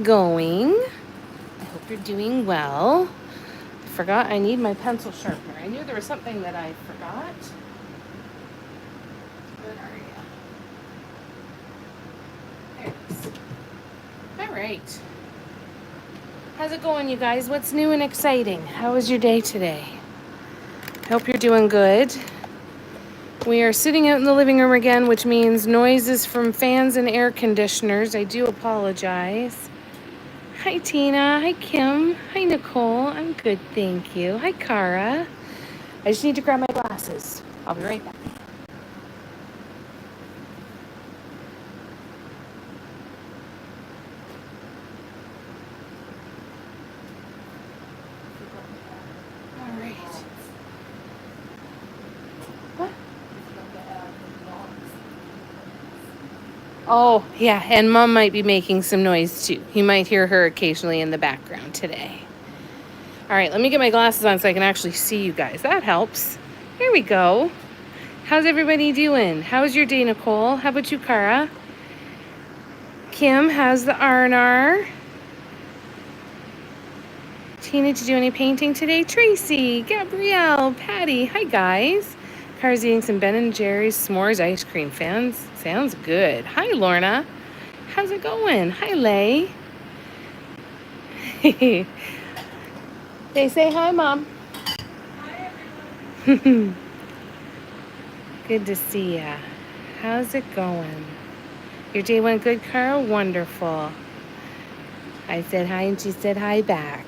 it going? I hope you're doing well. I forgot I need my pencil sharpener. I knew there was something that I forgot. Where are you? There it is. All right. How's it going, you guys? What's new and exciting? How was your day today? I hope you're doing good. We are sitting out in the living room again, which means noises from fans and air conditioners. I do apologize. Hi, Tina. Hi, Kim. Hi, Nicole. I'm good, thank you. Hi, Cara. I just need to grab my glasses. I'll be right back. All right. What? Oh, yeah, and Mom might be making some noise too. You might hear her occasionally in the background today. All right, let me get my glasses on so I can actually see you guys. That helps. Here we go. How's everybody doing? How's your day, Nicole? How about you, Cara? Kim, how's the R&R? Tina, did you do any painting today? Tracy, Gabrielle, Patty. Hi, guys. Cara's eating some Ben & Jerry's s'mores ice cream. Fans, sounds good. Hi, Lorna. How's it going? Hi, Lay. They say hi, Mom. Hi, everyone. Good to see ya. How's it going? Your day went good, Cara? Wonderful. I said hi and she said hi back.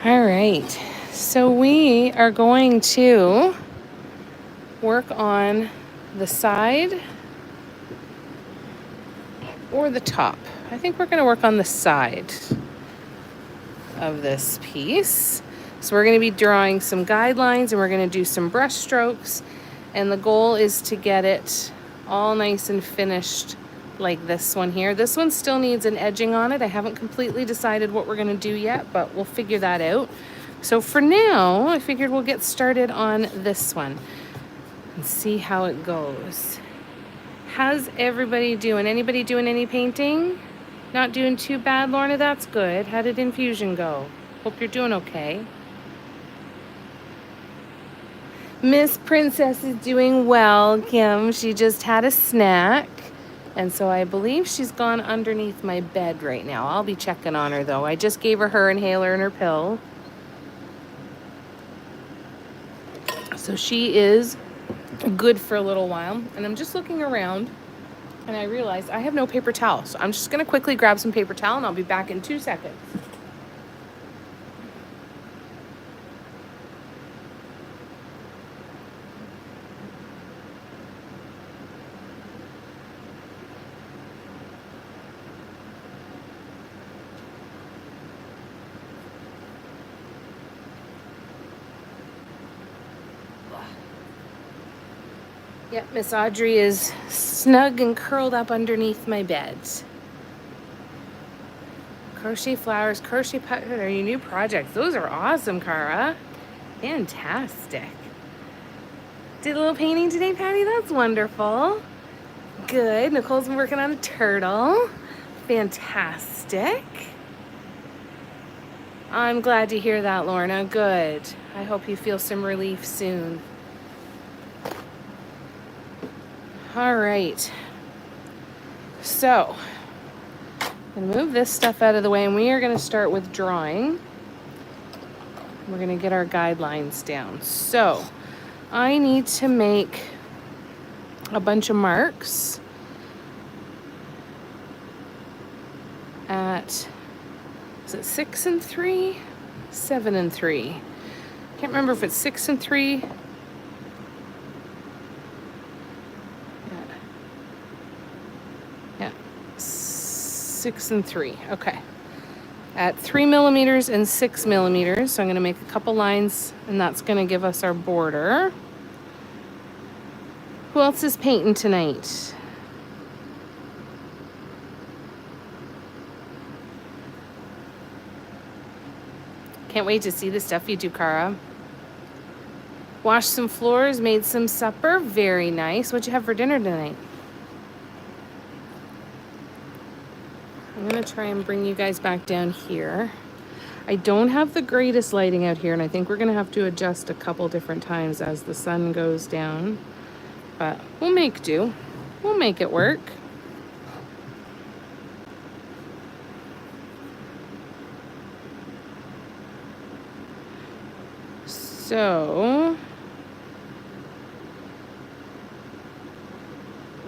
All right. So we are going to work on the side or the top. I think we're going to work on the side of this piece. So we're going to be drawing some guidelines and we're going to do some brush strokes. And the goal is to get it all nice and finished like this one here. This one still needs an edging on it. I haven't completely decided what we're going to do yet, but we'll figure that out. So for now, I figured we'll get started on this one and see how it goes. How's everybody doing? Anybody doing any painting? Not doing too bad, Lorna? That's good. How did infusion go? Hope you're doing okay. Miss Princess is doing well, Kim. She just had a snack. And so I believe she's gone underneath my bed right now. I'll be checking on her, though. I just gave her inhaler and her pill. So she is good for a little while. And I'm just looking around, and I realized I have no paper towel. So I'm just going to quickly grab some paper towel, and I'll be back in 2 seconds. Yep, Miss Audrey is snug and curled up underneath my bed. Crochet flowers, crochet putt are your new projects. Those are awesome, Cara. Fantastic. Did a little painting today, Patty? That's wonderful. Good. Nicole's been working on a turtle. Fantastic. I'm glad to hear that, Lorna. Good. I hope you feel some relief soon. All right. So, I'm going to move this stuff out of the way, and we are going to start with drawing. We're going to get our guidelines down. So, I need to make a bunch of marks at, is it 6 and 3? 7 and 3. Can't remember if it's 6 and 3. Yeah. 6 and 3. Okay. At 3 millimeters and 6 millimeters. So I'm going to make a couple lines, and that's going to give us our border. Who else is painting tonight? Can't wait to see the stuff you do, Cara. Washed some floors, made some supper. Very nice. What'd you have for dinner tonight? I'm gonna try and bring you guys back down here. I don't have the greatest lighting out here, and I think we're gonna have to adjust a couple different times as the sun goes down, but we'll make do. We'll make it work. So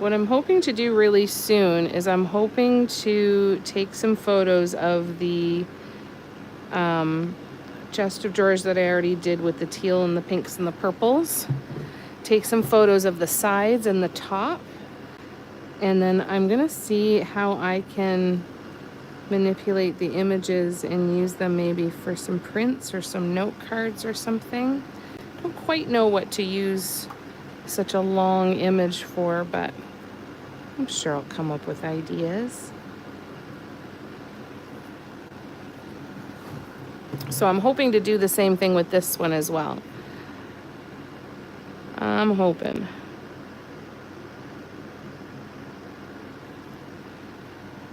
what I'm hoping to do really soon is I'm hoping to take some photos of the chest of drawers that I already did with the teal and the pinks and the purples. Take some photos of the sides and the top. And then I'm gonna see how I can manipulate the images and use them maybe for some prints or some note cards or something. I don't quite know what to use such a long image for, but I'm sure I'll come up with ideas. So I'm hoping to do the same thing with this one as well. I'm hoping.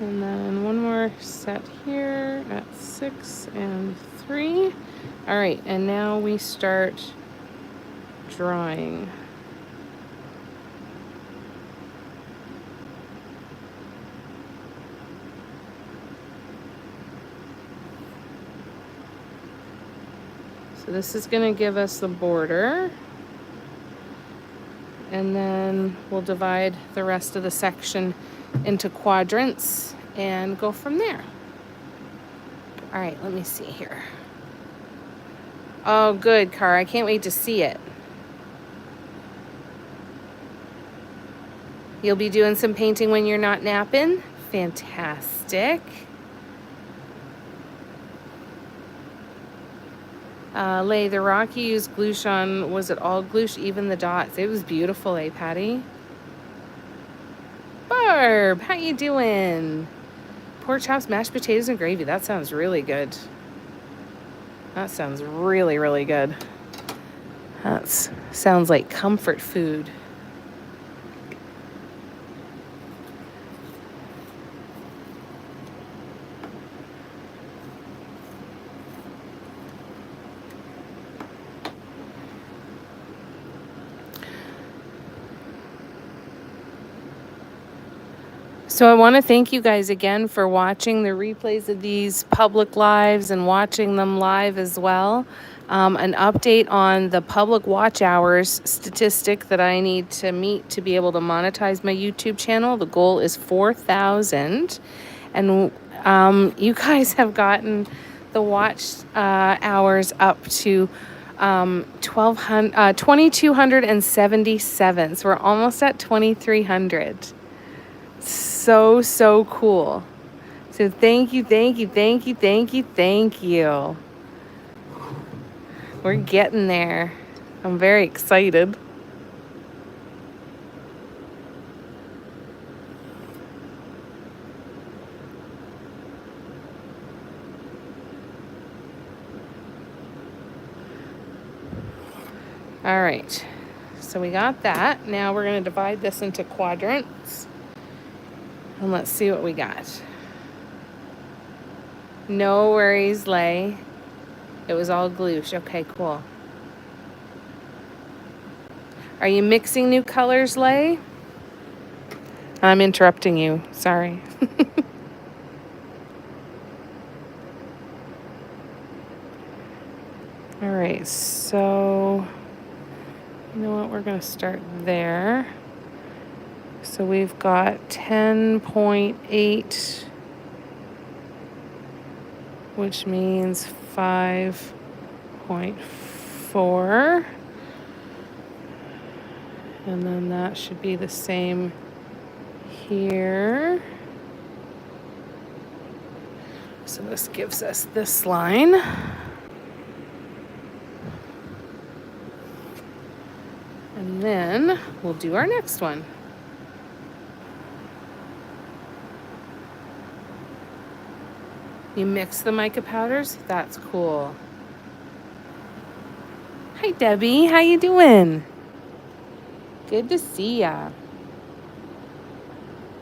And then one more set here at 6 and 3. All right, and now we start drawing. So this is going to give us the border. And then we'll divide the rest of the section into quadrants and go from there. All right, let me see here. Oh, good, Car. I can't wait to see it. You'll be doing some painting when you're not napping? Fantastic. Lay, the rock you used glouche on, was it all glouche, even the dots? It was beautiful, eh, Patty? Barb, how you doing? Pork chops, mashed potatoes, and gravy. That sounds really good. That sounds really, really good. That sounds like comfort food. So I want to thank you guys again for watching the replays of these public lives and watching them live as well. An update on the public watch hours statistic that I need to meet to be able to monetize my YouTube channel. The goal is 4,000. And you guys have gotten the watch hours up to 2,277. So we're almost at 2,300. So cool. So thank you. We're getting there. I'm very excited. All right, so we got that. Now we're going to divide this into quadrants. And let's see what we got. No worries, Lay. It was all glouche. Okay, cool. Are you mixing new colors, Lay? I'm interrupting you. Sorry. All right, so you know what? We're going to start there. So we've got 10.8, which means 5.4. And then that should be the same here. So this gives us this line. And then we'll do our next one. You mix the mica powders? That's cool. Hi, Debbie. How you doing? Good to see ya.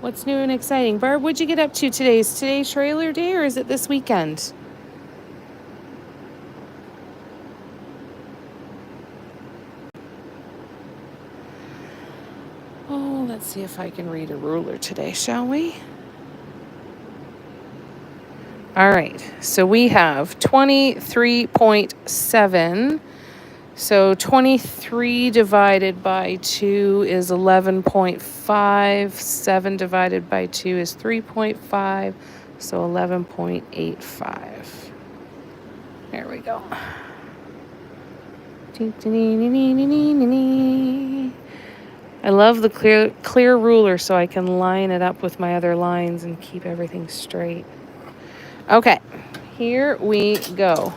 What's new and exciting? Barb, what'd you get up to today? Is today trailer day or is it this weekend? Oh, let's see if I can read a ruler today, shall we? All right, so we have 23.7. So 23 divided by 2 is 11.5. 7 divided by 2 is 3.5. So 11.85. There we go. I love the clear ruler so I can line it up with my other lines and keep everything straight. Okay, here we go.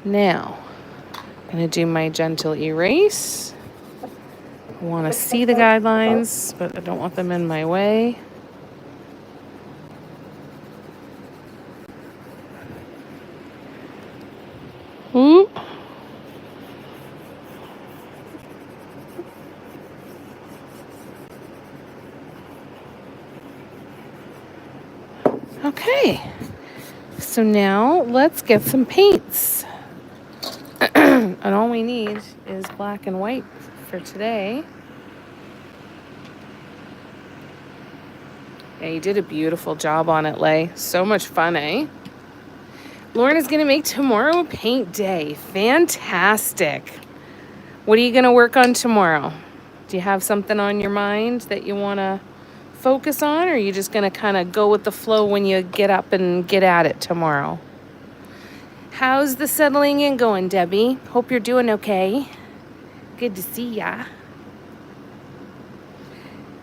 Now, I'm going to do my gentle erase. I want to see the guidelines, but I don't want them in my way. Ooh. Okay, so now let's get some paints. And all we need is black and white for today. Yeah, you did a beautiful job on it, Lay. So much fun, eh? Lauren is going to make tomorrow paint day. Fantastic. What are you going to work on tomorrow? Do you have something on your mind that you want to focus on, or are you just going to kind of go with the flow when you get up and get at it tomorrow? How's the settling in going, Debbie? Hope you're doing okay. Good to see ya.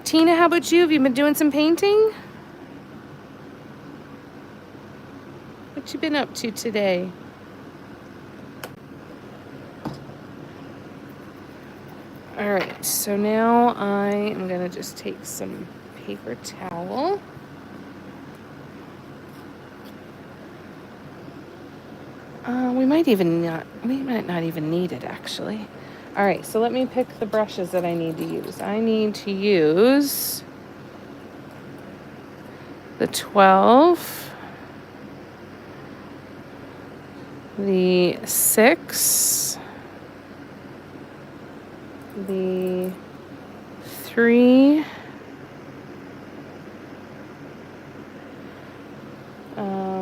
Tina, how about you? Have you been doing some painting? What you been up to today? All right, so now I am gonna just take some paper towel. We might not even need it actually. All right, so let me pick the brushes that I need to use. I need to use the 12, the 6, the 3,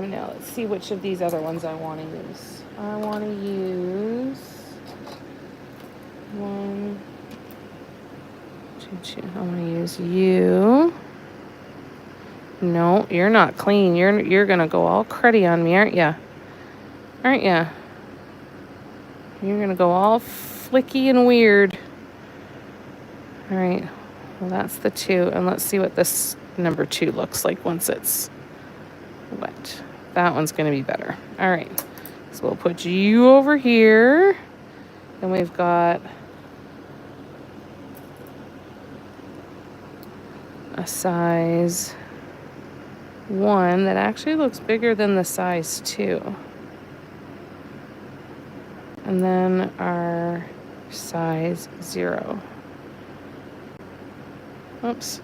now let's see which of these other ones I want to use. I want to use 1, 2, 2. I want to use you. No, you're not clean. You're gonna go all cruddy on me, aren't ya? Aren't ya? You're gonna go all flicky and weird. All right. Well, that's the 2, and let's see what this number 2 looks like once it's wet. That one's gonna be better. All right. So we'll put you over here, and we've got a size 1 that actually looks bigger than the size 2. And then our size 0. Oops.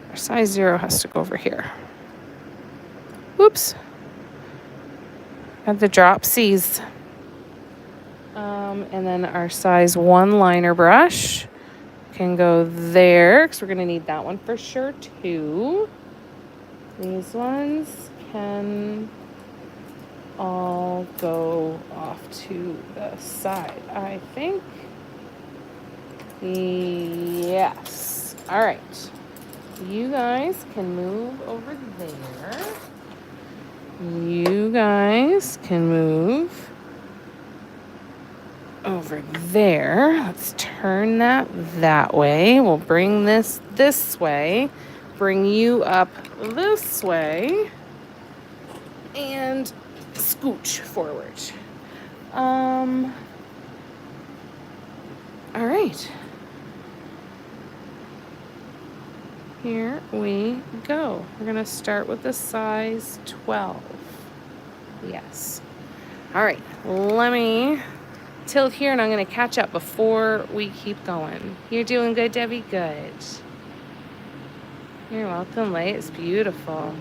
Our size 0 has to go over here. Whoops. Got the dropsies. And then our size 1 liner brush can go there, because we're going to need that one for sure too. These ones can all go off to the side, I think. Yes. All right. You guys can move over there. You guys can move over there. Let's turn that way. We'll bring this way. Bring you up this way. And scooch forward. All right. Here we go. We're going to start with the size 12. Yes. All right. Let me tilt here, and I'm going to catch up before we keep going. You're doing good, Debbie? Good. You're welcome, Light. It's beautiful.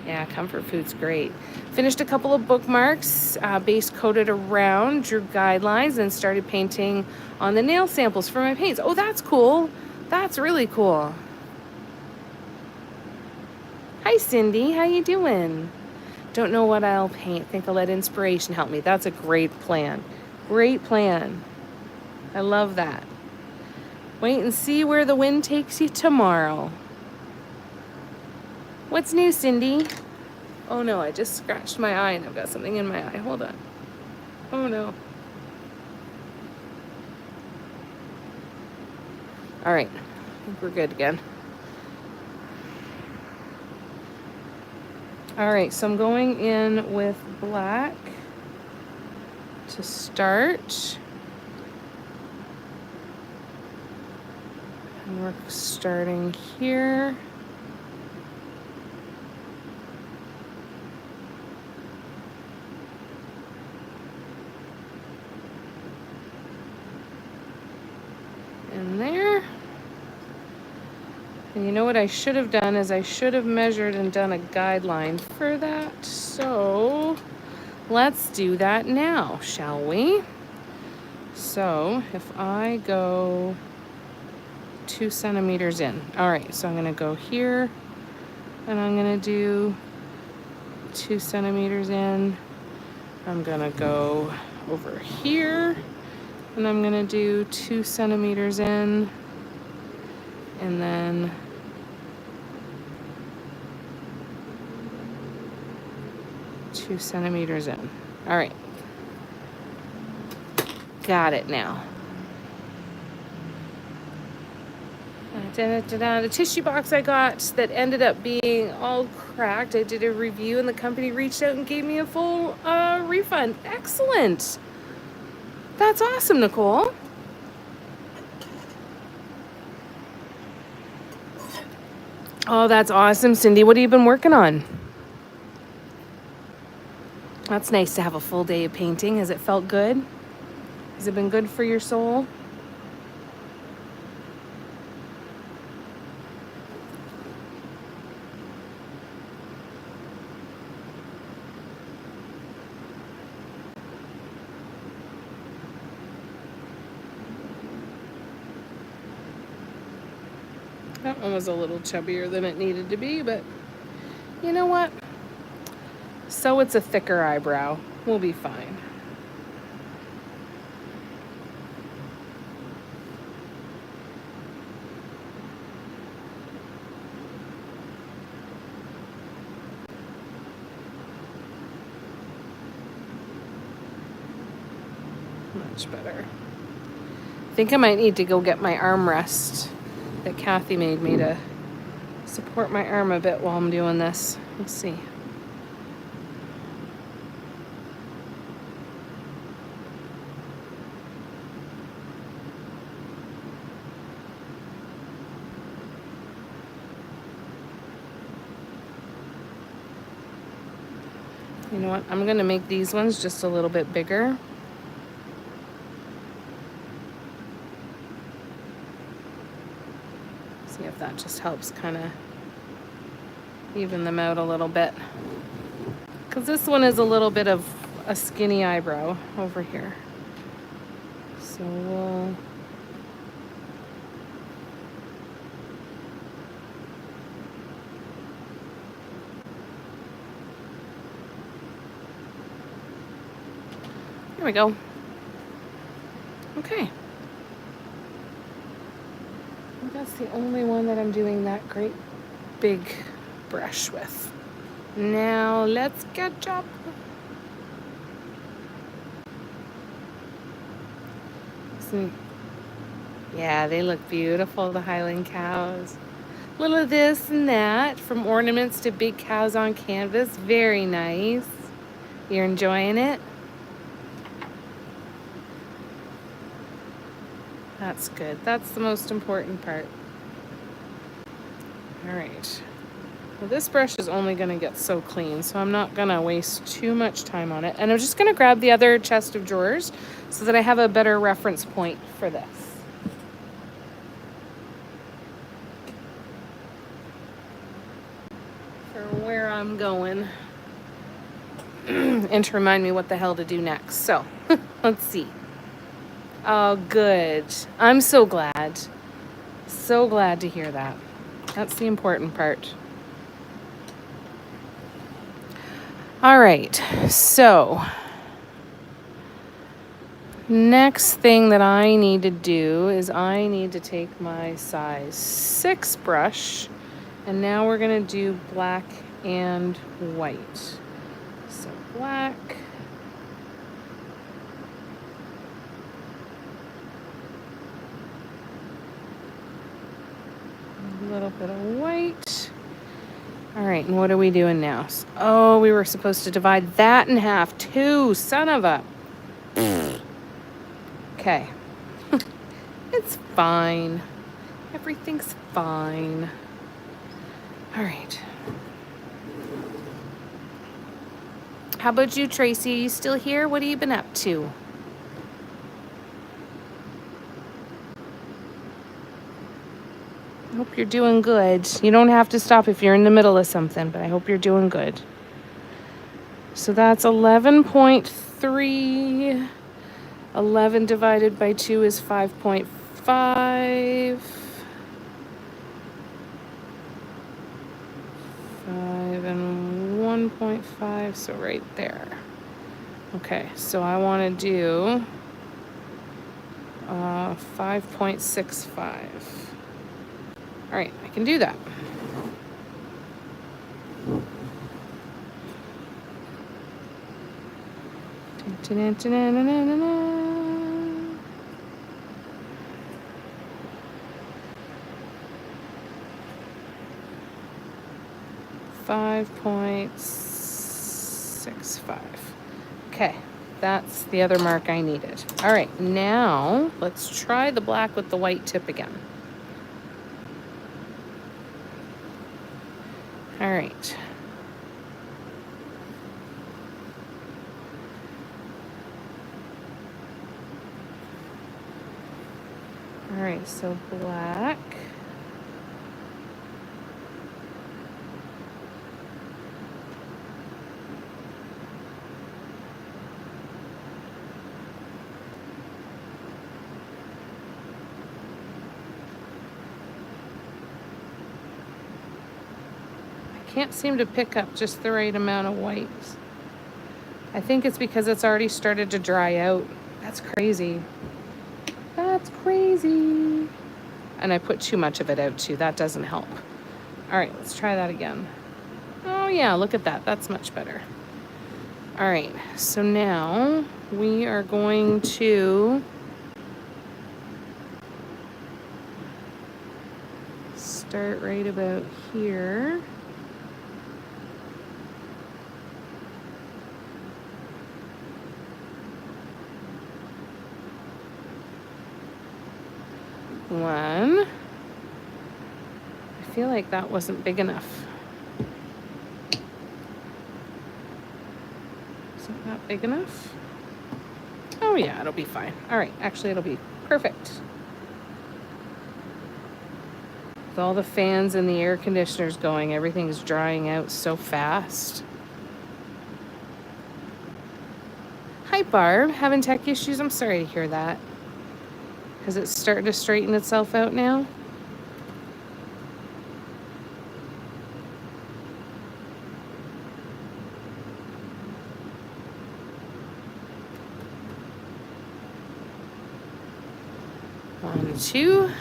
Yeah, comfort food's great. Finished a couple of bookmarks, base coated around, drew guidelines, and started painting on the nail samples for my paints. Oh, that's cool. That's really cool. Hi, Cindy. How you doing? Don't know what I'll paint. Think I'll let inspiration help me. That's a great plan. Great plan. I love that. Wait and see where the wind takes you tomorrow. What's new, Cindy? Oh no, I just scratched my eye and I've got something in my eye. Hold on. Oh no. All right, I think we're good again. All right, so I'm going in with black to start. And we're starting here. And there. And you know what I should have done is I should have measured and done a guideline for that. So let's do that now, shall we? So if I go 2 centimeters in. All right, so I'm gonna go here and I'm gonna do 2 centimeters in. I'm gonna go over here and I'm gonna do 2 centimeters in, and then two centimeters in. All right, got it now. The tissue box I got that ended up being all cracked, I did a review and the company reached out and gave me a full refund. Excellent. That's awesome, Nicole. Oh, that's awesome, Cindy. What have you been working on? That's nice to have a full day of painting. Has it felt good? Has it been good for your soul? That one was a little chubbier than it needed to be, but you know what? So it's a thicker eyebrow. We'll be fine. Much better. I think I might need to go get my armrest that Kathy made me to support my arm a bit while I'm doing this. Let's see. You know what? I'm gonna make these ones just a little bit bigger. See if that just helps kind of even them out a little bit. Because this one is a little bit of a skinny eyebrow over here. So we'll... There we go. Okay. That's the only one that I'm doing that great big brush with. Now let's catch up. Yeah, they look beautiful, the Highland cows. Little of this and that, from ornaments to big cows on canvas. Very nice. You're enjoying it? That's good. That's the most important part. All right. Well, this brush is only going to get so clean, so I'm not going to waste too much time on it. And I'm just going to grab the other chest of drawers so that I have a better reference point for this. For where I'm going. And to remind me what the hell to do next. So, let's see. Oh, good. I'm so glad. So glad to hear that. That's the important part. All right, so next thing that I need to do is I need to take my size 6 brush, and now we're gonna do black and white. So black. A little bit of white. All right, and what are we doing now? Oh, we were supposed to divide that in half too. Son of a... Okay. It's fine. Everything's fine. All right. How about you, Tracy? Are you still here? What have you been up to? I hope you're doing good. You don't have to stop if you're in the middle of something, but I hope you're doing good. So that's 11.3. 11 divided by 2 is 5.5. 5 and 1.5, so right there. Okay, so I want to do 5.65. All right, I can do that. .65. Okay, that's the other mark I needed. All right, now let's try the black with the white tip again. All right. All right, so black. Can't seem to pick up just the right amount of whites. I think it's because it's already started to dry out. That's crazy. That's crazy. And I put too much of it out too. That doesn't help. All right, let's try that again. Oh yeah, look at that. That's much better. All right, so now we are going to start right about here. One. I feel like that wasn't big enough. Isn't that big enough? Oh yeah, it'll be fine. All right, actually it'll be perfect. With all the fans and the air conditioners going, everything's drying out so fast. Hi Barb, having tech issues? I'm sorry to hear that. Is it starting to straighten itself out now? One, two.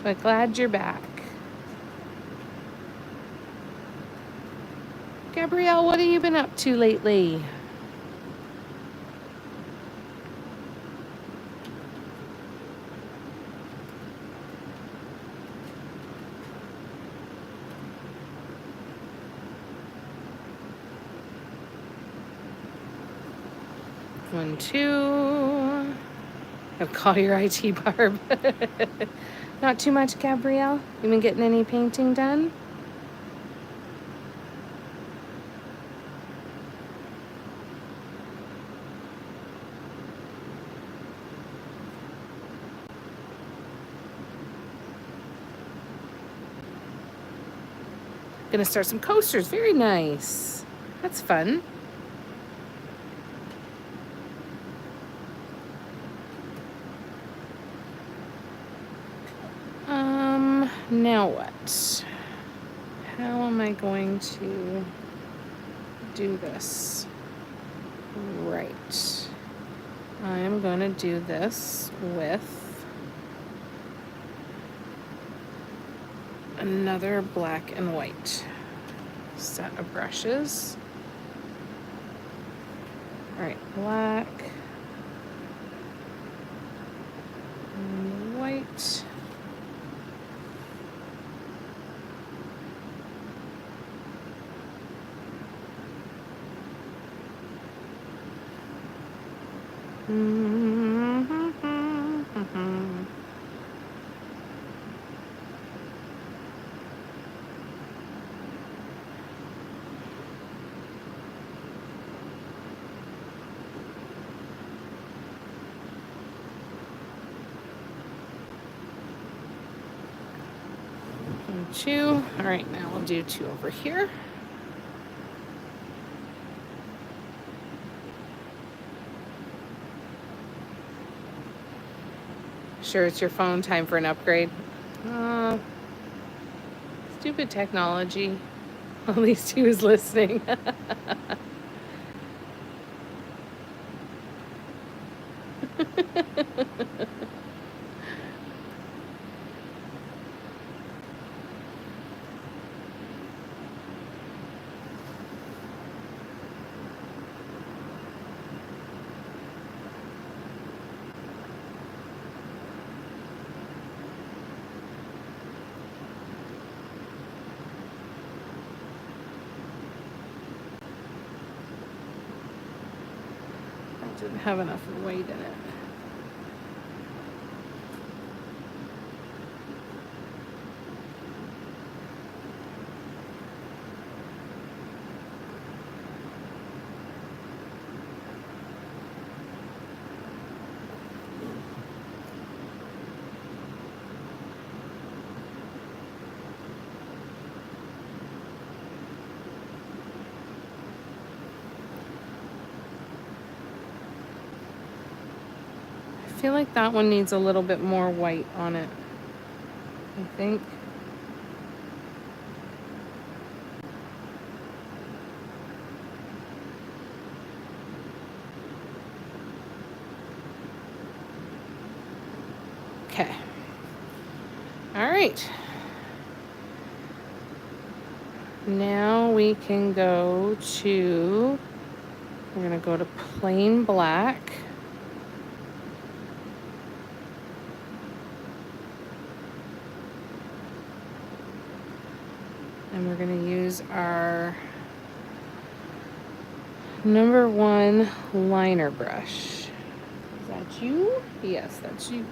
But glad you're back. Gabrielle, what have you been up to lately? One, two. I'll call your IT Barb. Not too much, Gabrielle? You been getting any painting done? Gonna start some coasters. Very nice. That's fun. Now what? How am I going to do this? Right. I'm going to do this with another black and white set of brushes. All right, black and white. Two. All right, now we'll do two over here. Sure, it's your phone. Time for an upgrade. Stupid technology. At least he was listening. Didn't have enough weight in it. I feel like that one needs a little bit more white on it, I think. Okay. All right. Now we can go to, we're gonna go to plain black. And we're going to use our number 1 liner brush. Is that you? Yes, that's you.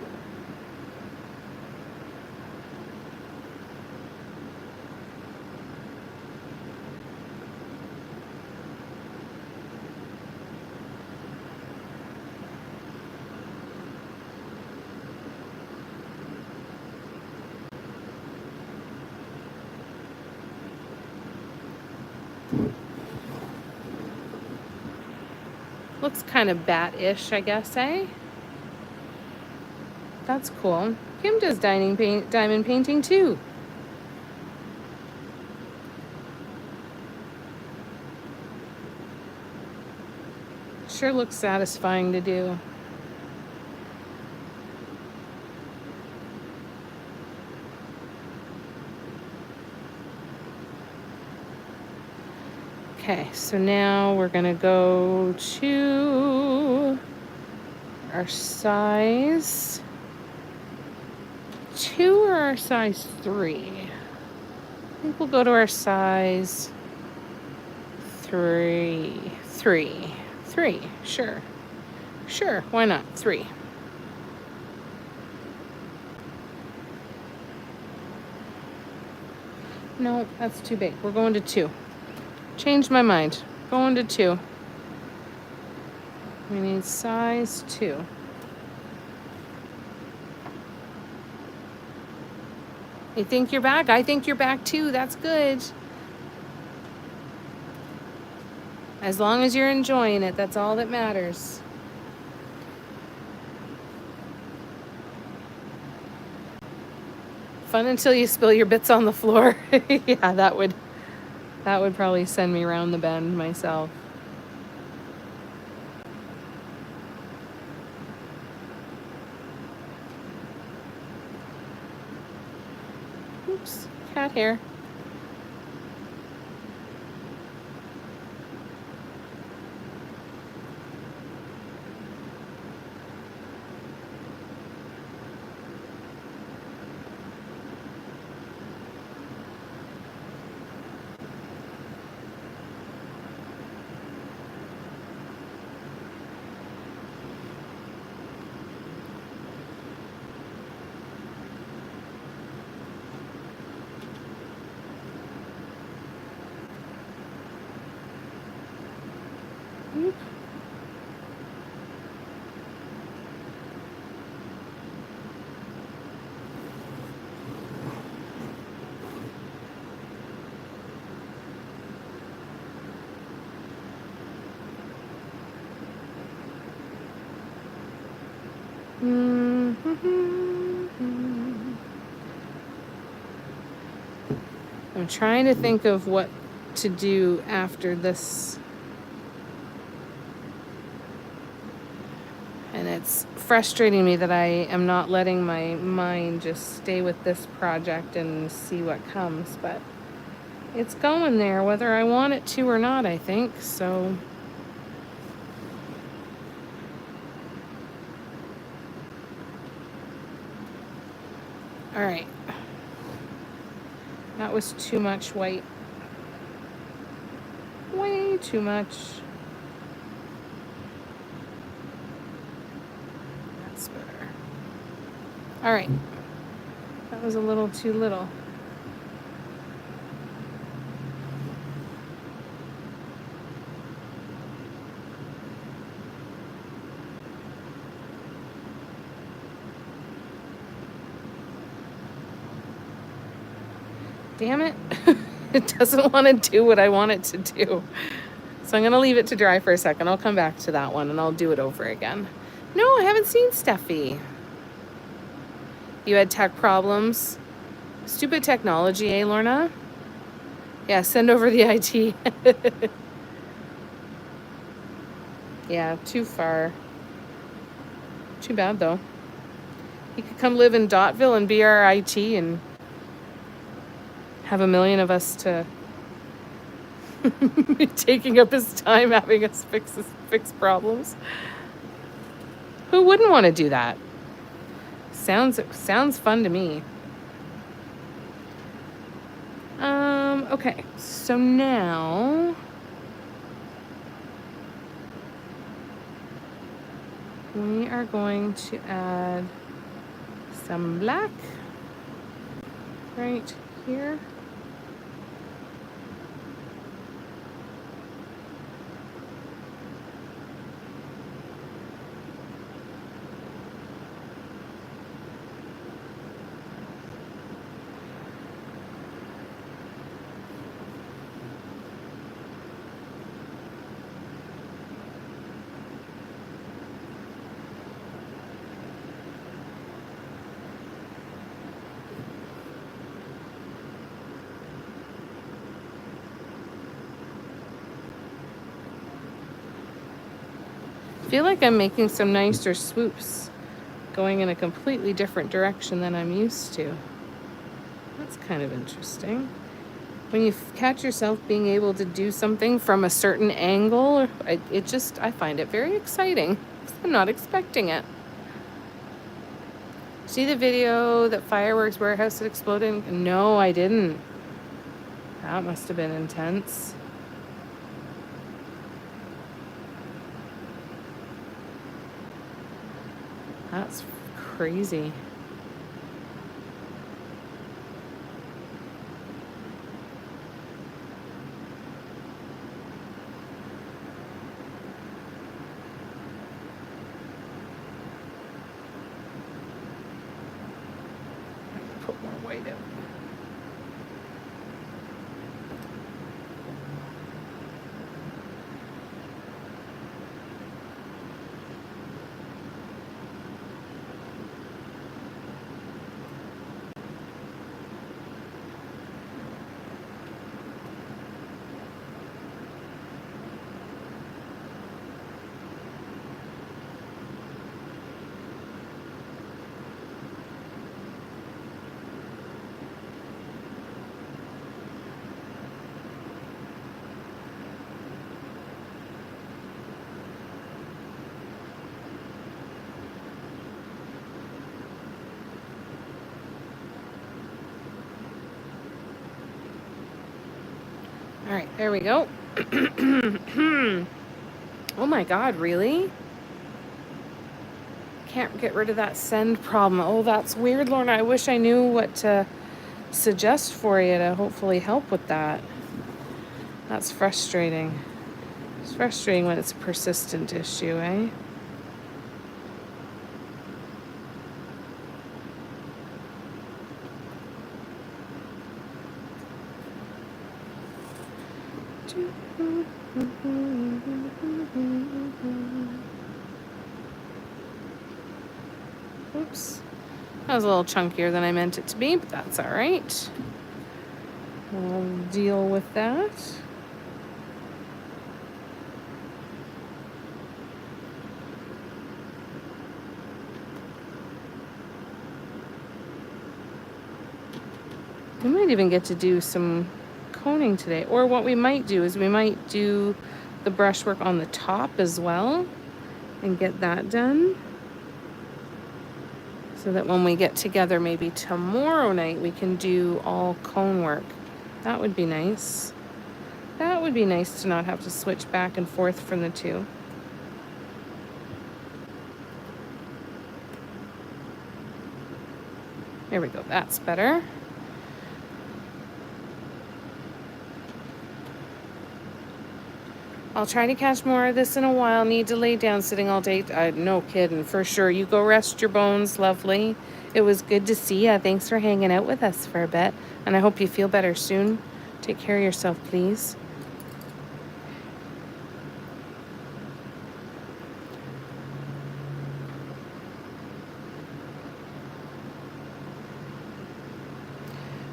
Looks kind of bat-ish, I guess, eh? That's cool. Kim does diamond painting too. Sure looks satisfying to do. Okay, so now we're gonna go to our size 2 or our size 3. I think we'll go to our size 3. 3, sure. Sure, why not? 3. No, that's too big. We're going to 2. Changed my mind. Going to 2. We need size 2. You think you're back? I think you're back too. That's good. As long as you're enjoying it, that's all that matters. Fun until you spill your bits on the floor. Yeah, that would probably send me around the bend myself. Oops, cat hair. Oop. I'm trying to think of what to do after this. And it's frustrating me that I am not letting my mind just stay with this project and see what comes. But it's going there, whether I want it to or not, I think. So all right. That was too much white. Way too much. That's better. All right. That was a little too little. Damn it. It doesn't want to do what I want it to do. So I'm going to leave it to dry for a second. I'll come back to that one and I'll do it over again. No, I haven't seen Steffi. You had tech problems? Stupid technology, eh, Lorna? Yeah, send over the IT. Yeah, too far. Too bad, though. He could come live in Dotville and be our IT and have a million of us to be taking up his time having us fix problems. Who wouldn't want to do that? Sounds fun to me. Okay, so now we are going to add some black right here. I feel like I'm making some nicer swoops, going in a completely different direction than I'm used to. That's kind of interesting. When you catch yourself being able to do something from a certain angle, I find it very exciting. I'm not expecting it. See the video that fireworks warehouse had exploded? No, I didn't. That must have been intense. That's crazy. white out. All right, there we go. Oh my God, really? Can't get rid of that send problem. Oh, that's weird, Lorna. I wish I knew what to suggest for you to hopefully help with that. That's frustrating. It's frustrating when it's a persistent issue, eh? Oops. That was a little chunkier than I meant it to be, but that's all right. We'll deal with that. We might even get to do some coning today. Or what we might do is we might do the brushwork on the top as well and get that done. So that when we get together maybe tomorrow night, we can do all cone work. That would be nice. That would be nice to not have to switch back and forth from the two. There we go, that's better. I'll try to catch more of this in a while. Need to lay down sitting all day. No kidding, for sure. You go rest your bones, lovely. It was good to see you. Thanks for hanging out with us for a bit. And I hope you feel better soon. Take care of yourself, please.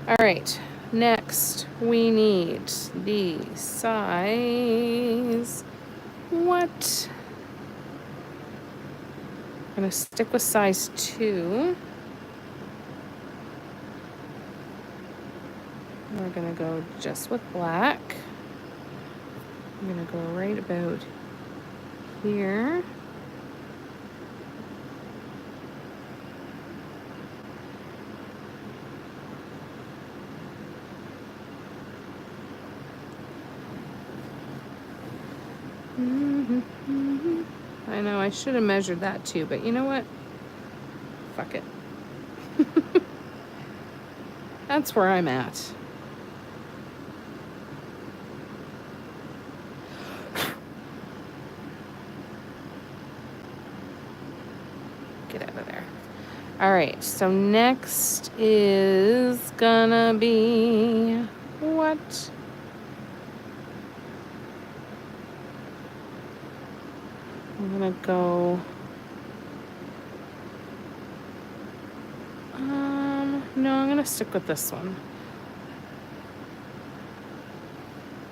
All right, next we need the size. What? I'm gonna stick with size 2. We're gonna go just with black. I'm gonna go right about here. I know I should have measured that too, but you know what? Fuck it. That's where I'm at. Get out of there. All right, so next is gonna be what? I'm gonna go, no, I'm gonna stick with this one.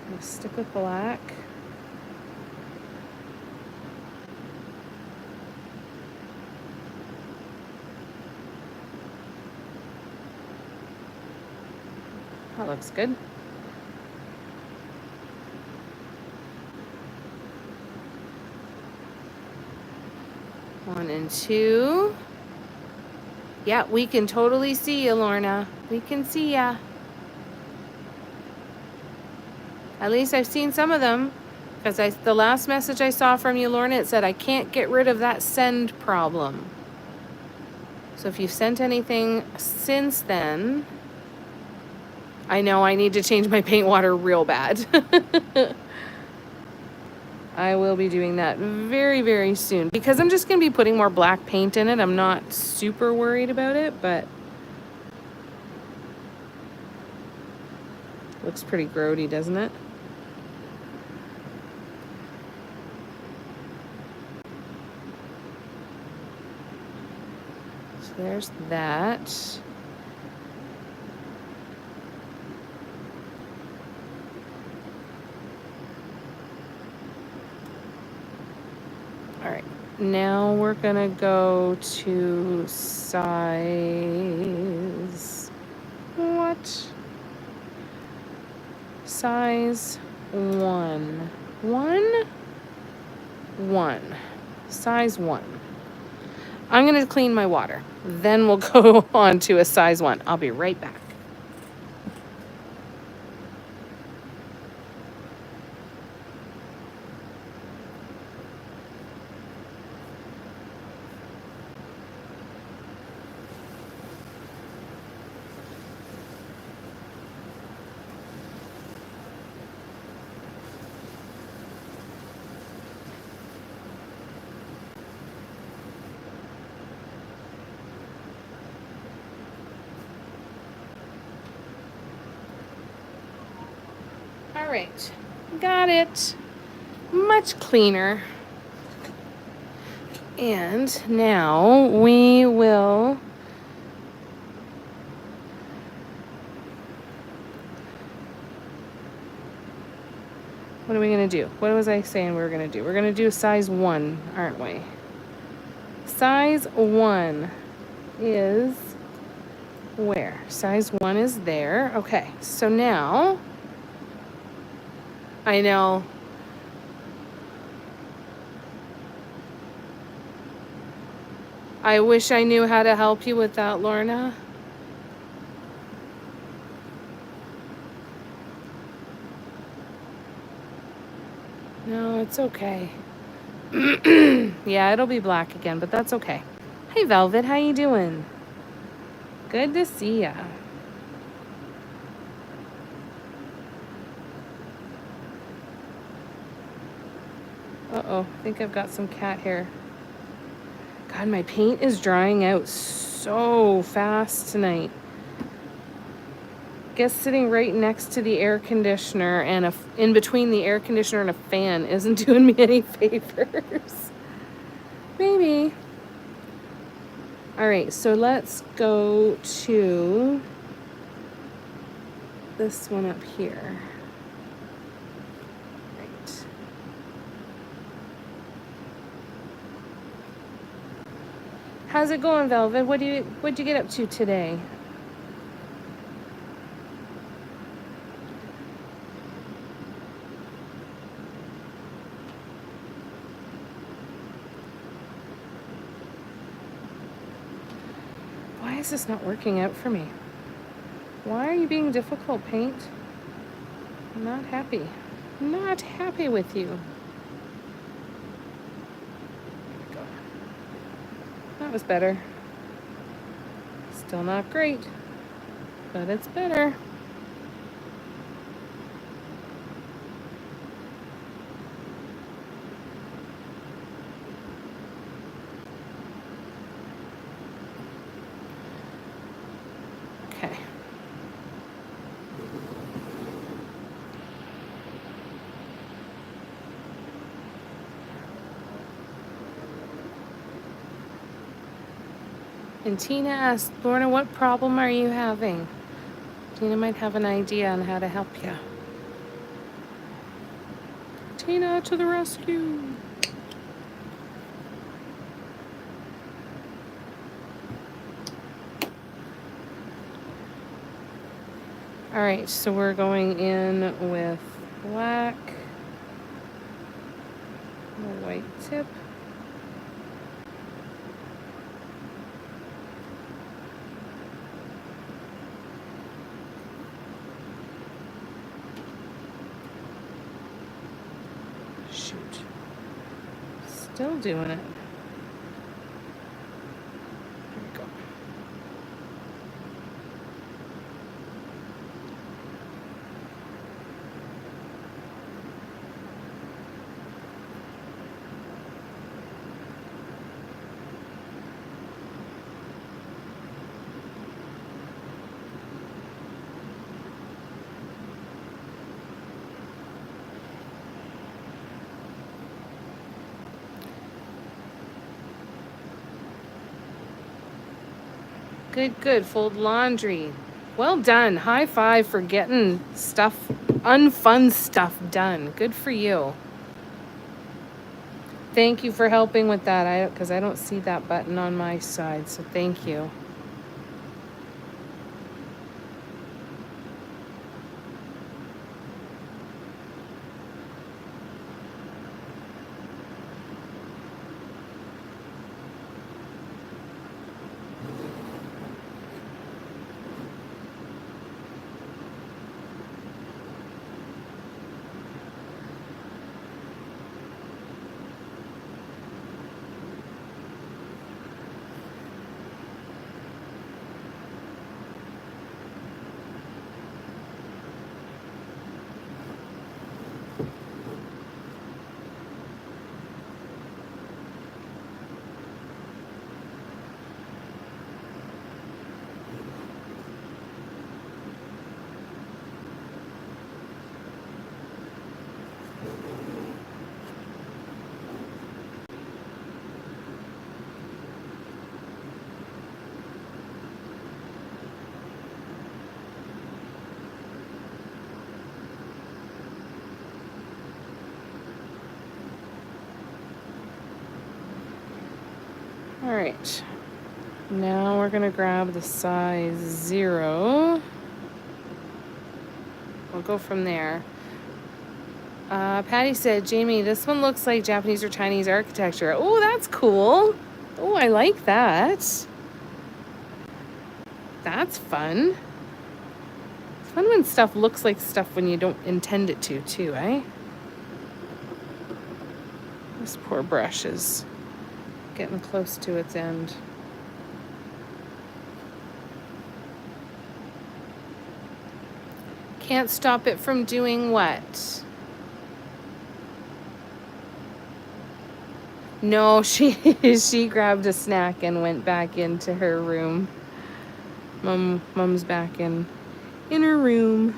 I'm gonna stick with black. That looks good. One and two. Yeah, we can totally see you, Lorna. We can see ya. At least I've seen some of them. Because the last message I saw from you, Lorna, it said, I can't get rid of that send problem. So if you've sent anything since then, I know I need to change my paint water real bad. I will be doing that very, very soon. Because I'm just going to be putting more black paint in it. I'm not super worried about it, but Looks pretty grody, doesn't it? So there's that. All right, now we're gonna go to size, what? Size 1. 1? 1. Size 1. I'm gonna clean my water. Then we'll go on to a size 1. I'll be right back. All right, got it. Much cleaner. And now we will what are we going to do? What was I saying we were going to do? We're going to do size 1, aren't we? Size 1 is where? Size 1 is there. Okay, so now I know I wish I knew how to help you with that, Lorna. No, it's okay. Yeah, it'll be black again, but that's okay. Hey, Velvet, how you doing? Good to see ya. Uh-oh, I think I've got some cat hair. God, my paint is drying out so fast tonight. Guess sitting right next to the air conditioner and in between the air conditioner and a fan isn't doing me any favors. Maybe. All right, so let's go to this one up here. Right. How's it going, Velvet? What'd you get up to today? Why is this not working out for me? Why are you being difficult, Paint? I'm not happy. I'm not happy with you. There we go. That was better. Still not great, but it's better. Okay. And Tina asked, Lorna, what problem are you having? Tina might have an idea on how to help you. Tina to the rescue. All right, so we're going in with black, a white tip. Shoot. Still doing it. There we go. Good, good. Fold laundry. Well done. High five for getting stuff, unfun stuff done. Good for you. Thank you for helping with that. Because I don't see that button on my side, so thank you. All right. Now we're going to grab the size 0. We'll go from there. Patty said, Jamie, this one looks like Japanese or Chinese architecture. Oh, that's cool. Oh, I like that. That's fun. It's fun when stuff looks like stuff when you don't intend it to, too, eh? This poor brush is getting close to its end. Can't stop it from doing what? No, she grabbed a snack and went back into her room. Mom's back in her room.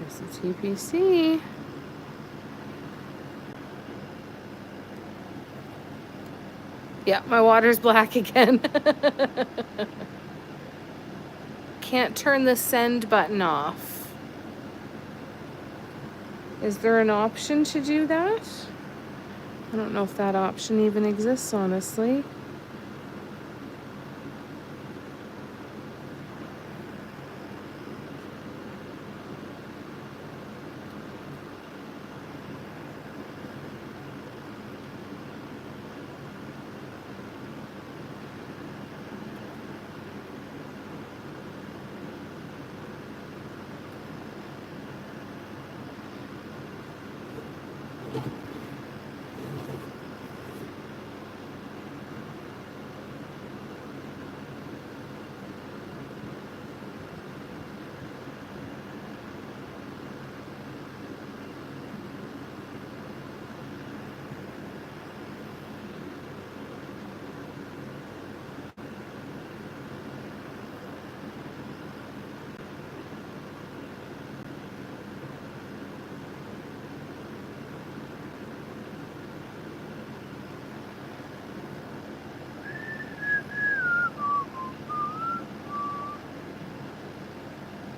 There's the TPC. Yeah, my water's black again. Can't turn the send button off. Is there an option to do that? I don't know if that option even exists, honestly.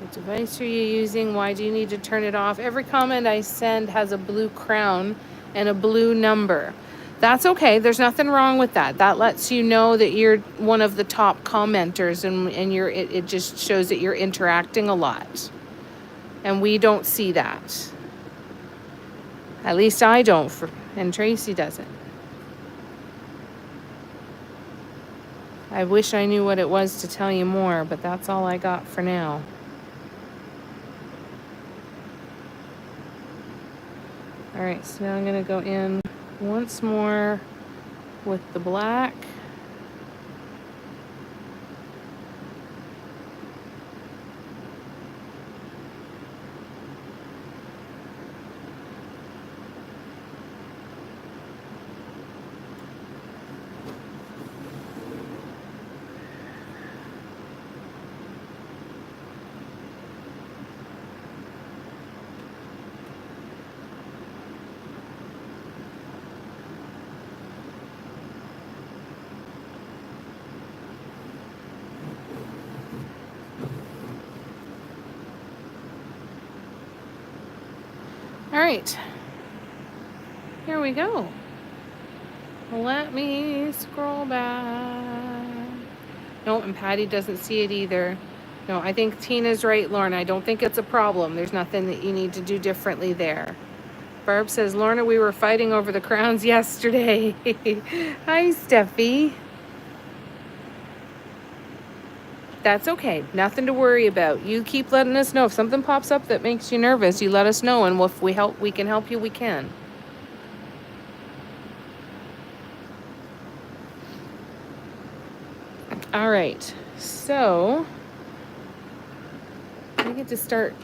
What device are you using? Why do you need to turn it off? Every comment I send has a blue crown and a blue number. That's okay. There's nothing wrong with that. That lets you know that you're one of the top commenters, and it just shows that you're interacting a lot. And we don't see that. At least I don't, and Tracy doesn't. I wish I knew what it was to tell you more, but that's all I got for now. All right, so now I'm gonna go in once more with the black. All right. Here we go. Let me scroll back. No, and Patty doesn't see it either. No, I think Tina's right, Lorna. I don't think it's a problem. There's nothing that you need to do differently there. Barb says, Lorna, we were fighting over the crowns yesterday. Hi, Steffi. That's okay. Nothing to worry about. You keep letting us know. If something pops up that makes you nervous, you let us know, and if we can help you, we can. All right. So I get to start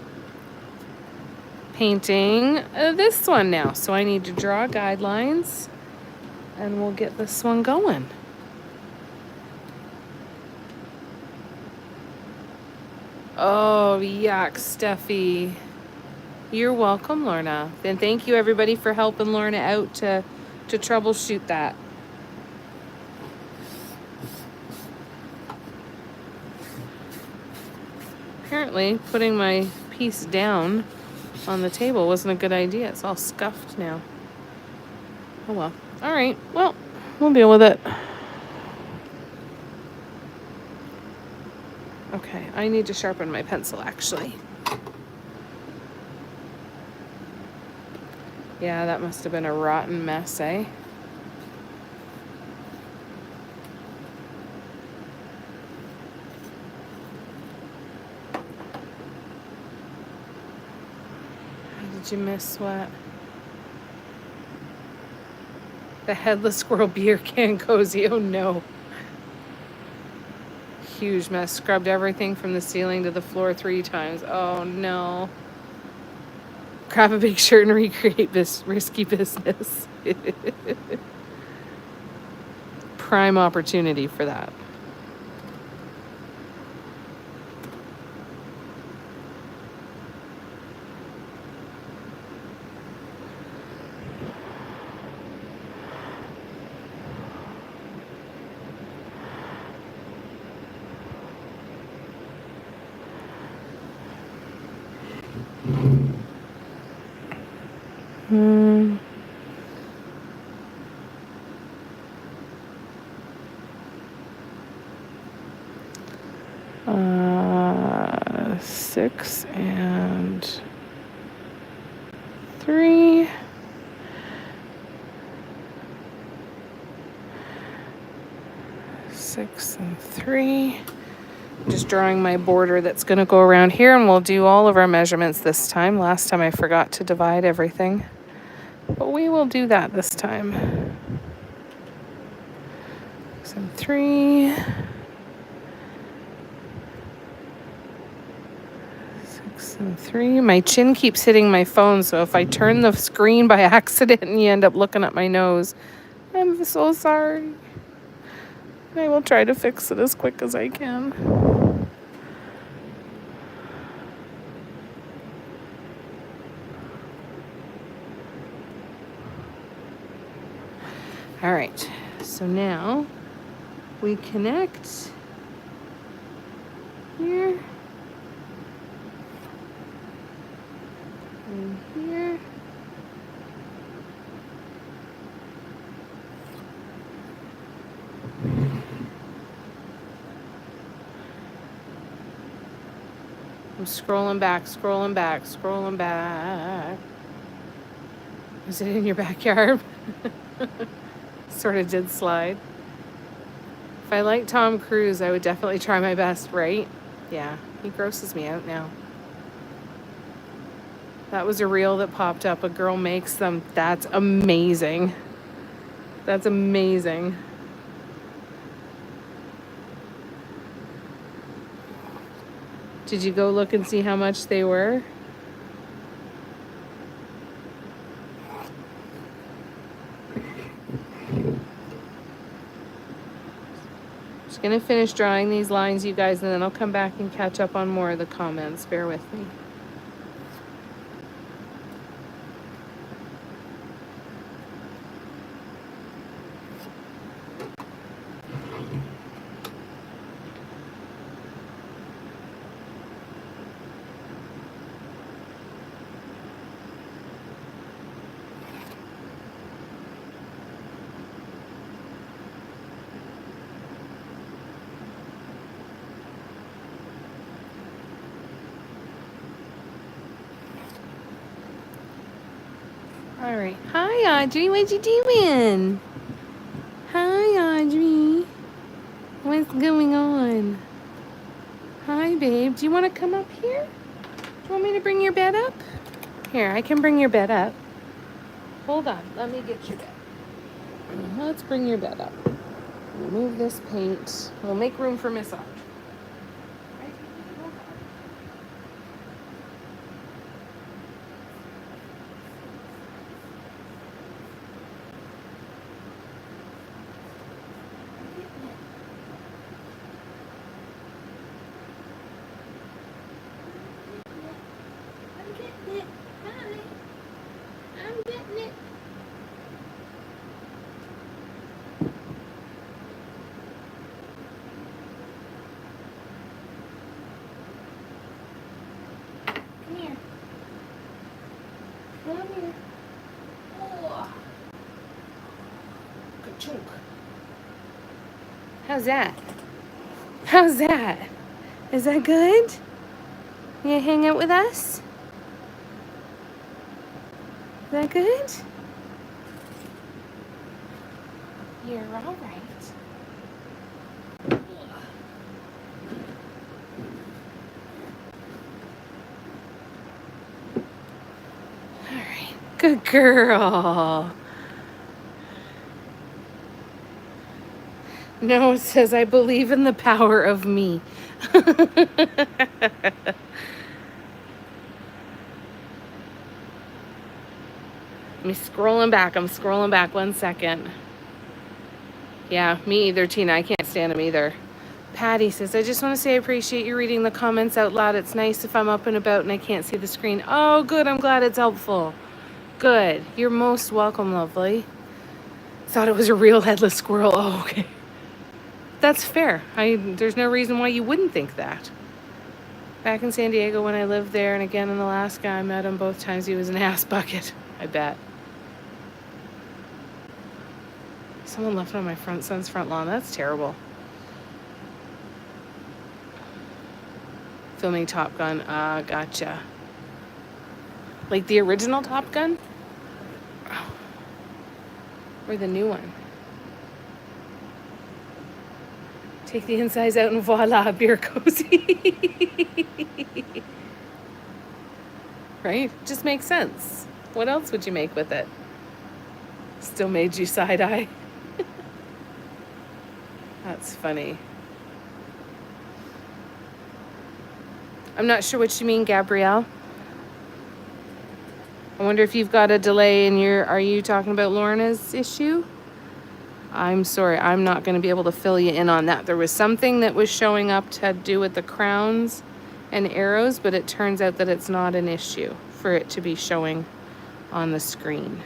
painting this one now. So I need to draw guidelines, and we'll get this one going. Oh, yuck, Steffi. You're welcome, Lorna. And thank you, everybody, for helping Lorna out to troubleshoot that. Apparently, putting my piece down on the table wasn't a good idea. It's all scuffed now. Oh, well. All right. Well, we'll deal with it. Okay, I need to sharpen my pencil, actually. Yeah, that must have been a rotten mess, eh? Did you miss what? The headless squirrel beer can cozy. Oh, no. Huge mess. Scrubbed everything from the ceiling to the floor 3 times. Oh, no. Grab a big shirt and recreate this risky business. Prime opportunity for that. Hmm. 6 and 3. 6 and 3. I'm just drawing my border that's going to go around here, and we'll do all of our measurements this time. Last time I forgot to divide everything, but we will do that this time. 6 and 3. 6 and 3. My chin keeps hitting my phone, so if I turn the screen by accident and you end up looking at my nose, I'm so sorry. I will try to fix it as quick as I can. All right, so now we connect here and here. I'm scrolling back, scrolling back, scrolling back. Is it in your backyard? Sort of did slide. If I like Tom Cruise, I would definitely try my best, right? Yeah, he grosses me out now. That was a reel that popped up. A girl makes them. That's amazing. That's amazing. Did you go look and see how much they were? Just gonna finish drawing these lines, you guys, and then I'll come back and catch up on more of the comments. Bear with me. All right. Hi, Audrey. What you doing? Hi, Audrey. What's going on? Hi, babe. Do you want to come up here? Do you want me to bring your bed up? Here, I can bring your bed up. Hold on. Let me get your bed. Let's bring your bed up. Remove this paint. We'll make room for Miss Audrey. How's that? How's that? Is that good? You hang out with us? Is that good? You're all right. All right. Good girl. No, it says, I believe in the power of me. I'm scrolling back. I'm scrolling back 1 second. Yeah, me either, Tina. I can't stand them either. Patty says, I just want to say I appreciate you reading the comments out loud. It's nice if I'm up and about and I can't see the screen. Oh, good. I'm glad it's helpful. Good. You're most welcome, lovely. Thought it was a real headless squirrel. Oh, okay. That's fair. There's no reason why you wouldn't think that. Back in San Diego when I lived there and again in Alaska, I met him both times. He was an ass bucket. I bet. Someone left on my son's front lawn. That's terrible. Filming Top Gun. Gotcha. Like the original Top Gun? Or the new one? Take the insides out and voila, beer cozy. Right? Just makes sense. What else would you make with it? Still made you side-eye. That's funny. I'm not sure what you mean, Gabrielle. I wonder if you've got a delay in are you talking about Lorna's issue? I'm sorry, I'm not going to be able to fill you in on that. There was something that was showing up to do with the crowns and arrows, but it turns out that it's not an issue for it to be showing on the screen.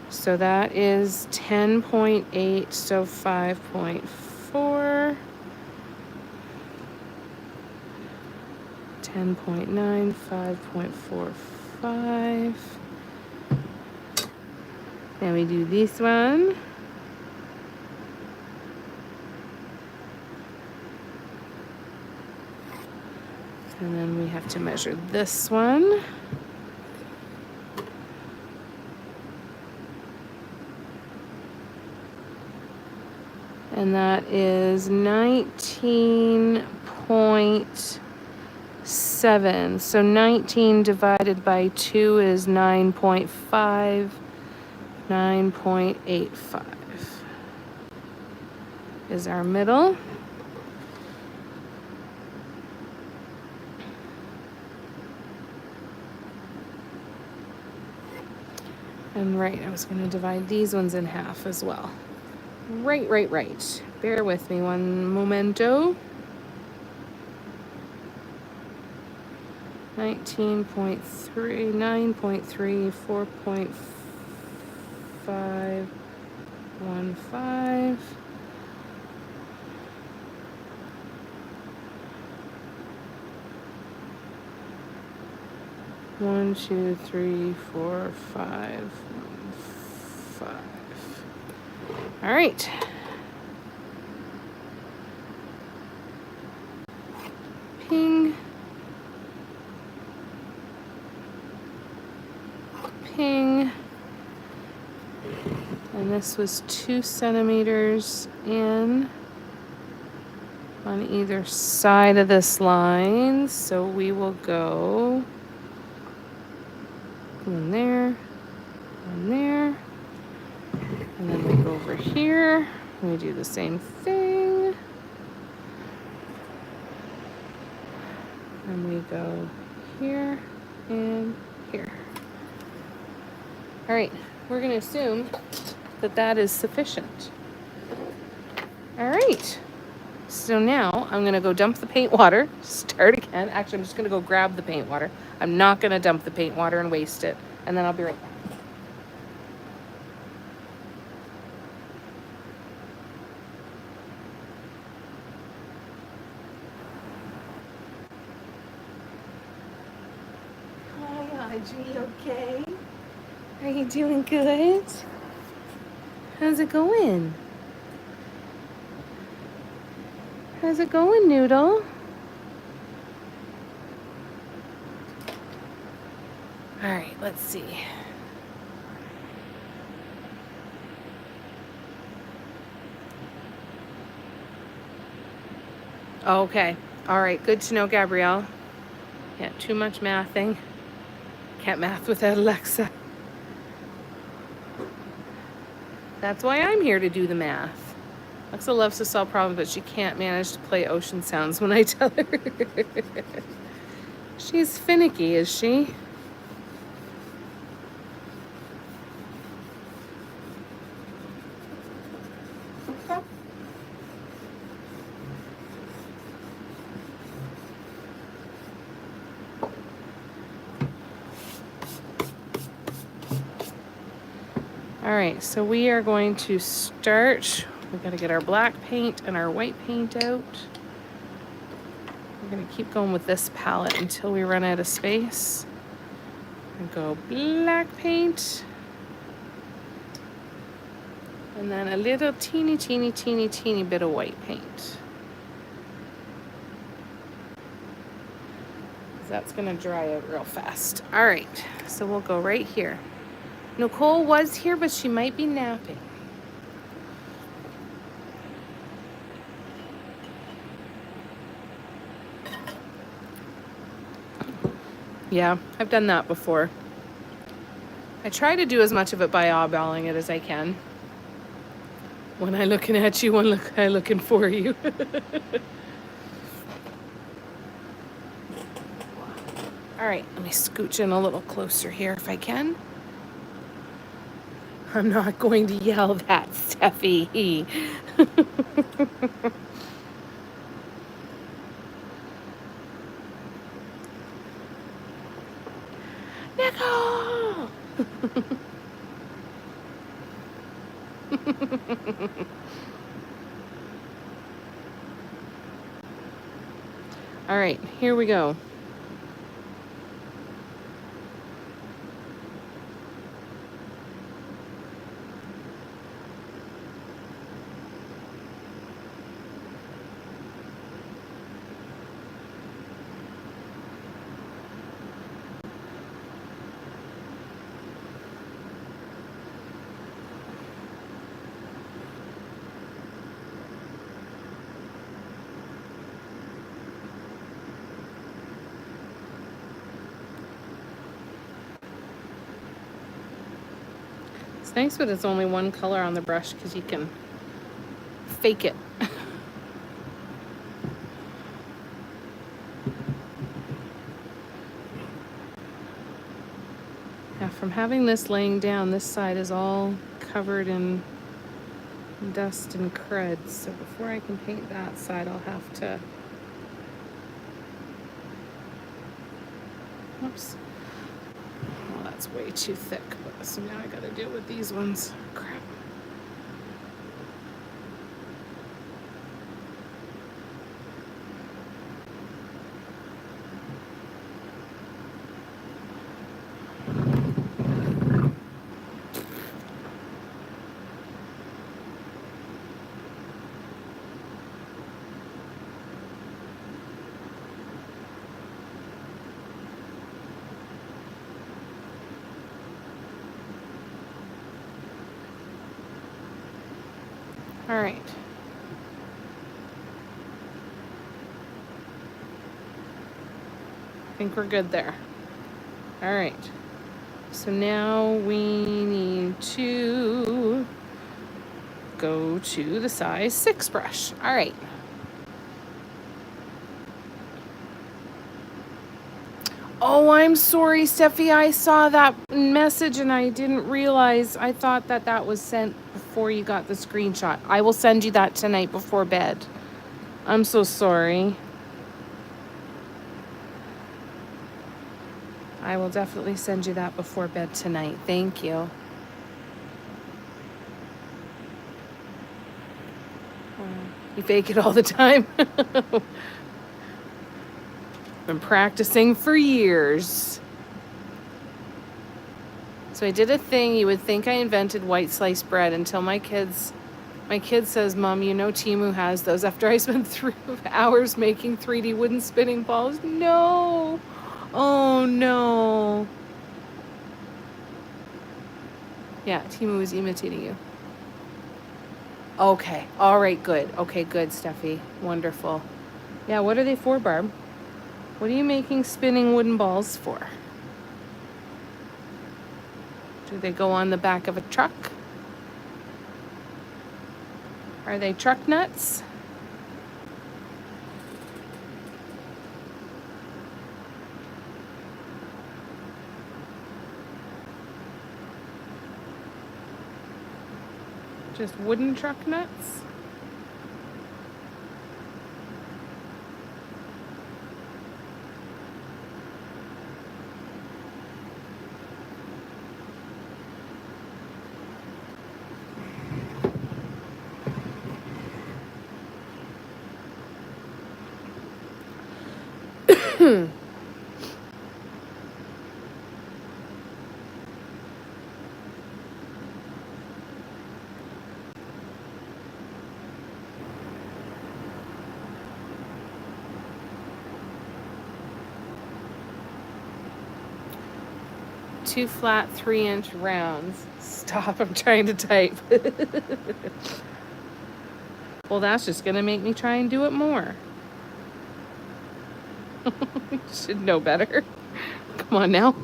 So that is 10.8, so 5.4. 10.9, 5.45. Then we do this one. And then we have to measure this one. And that is 19.7. So 19 divided by 2 is 9.5. 9.85 is our middle. And right, I was going to divide these ones in half as well. Right. Bear with me one momento. 19.3, 9.3, 4.5, 1.5. One, two, three, four, 5, 1, 5. All right. Ping. And this was 2 centimeters in on either side of this line. So we will go in there, and there, and then we go over here. We do the same thing. And we go here and here. All right, we're gonna assume that that is sufficient. All right, so now I'm gonna go dump the paint water, start again. Actually, I'm just gonna go grab the paint water. I'm not gonna dump the paint water and waste it, and then I'll be right back. Hi, Audrey, okay? Are you doing good? How's it going? How's it going, Noodle? All right, let's see. Okay. All right, good to know, Gabrielle. Yeah, too much mathing. Can't math without Alexa. That's why I'm here to do the math. Alexa loves to solve problems, but she can't manage to play ocean sounds when I tell her. She's finicky, is she? All right, so we are going to start. We got to get our black paint and our white paint out. We're going to keep going with this palette until we run out of space. And go black paint. And then a little teeny bit of white paint. That's going to dry out real fast. All right, so we'll go right here. Nicole was here, but she might be napping. Yeah, I've done that before. I try to do as much of it by eyeballing it as I can. One eye looking at you, one eye looking for you. All right, let me scooch in a little closer here if I can. I'm not going to yell that, Steffi. Nicole! All right, here we go. It's nice but it's only one color on the brush because you can fake it. Yeah, from having this laying down, this side is all covered in dust and crud. So before I can paint that side, I'll have to... Oops. Well, that's way too thick. So now I gotta deal with these ones. Crap. All right. I think we're good there. All right. So now we need to go to the size 6 brush. All right. Oh, I'm sorry, Steffi. I saw that message and I didn't realize. I thought that that was sent before you got the screenshot. I will send you that tonight before bed. I'm so sorry. I will definitely send you that before bed tonight. Thank you. You fake it all the time. Been practicing for years. So I did a thing. You would think I invented white sliced bread until my kid says, Mom, you know Temu has those, after I spent 3 hours making 3D wooden spinning balls. No. Oh, no. Yeah, Temu was imitating you. Okay. All right, good. Okay, good, Steffi. Wonderful. Yeah, what are they for, Barb? What are you making spinning wooden balls for? Do they go on the back of a truck? Are they truck nuts? Just wooden truck nuts? Two flat 3-inch rounds. Stop, I'm trying to type. Well, that's just gonna make me try and do it more. You should know better. Come on now.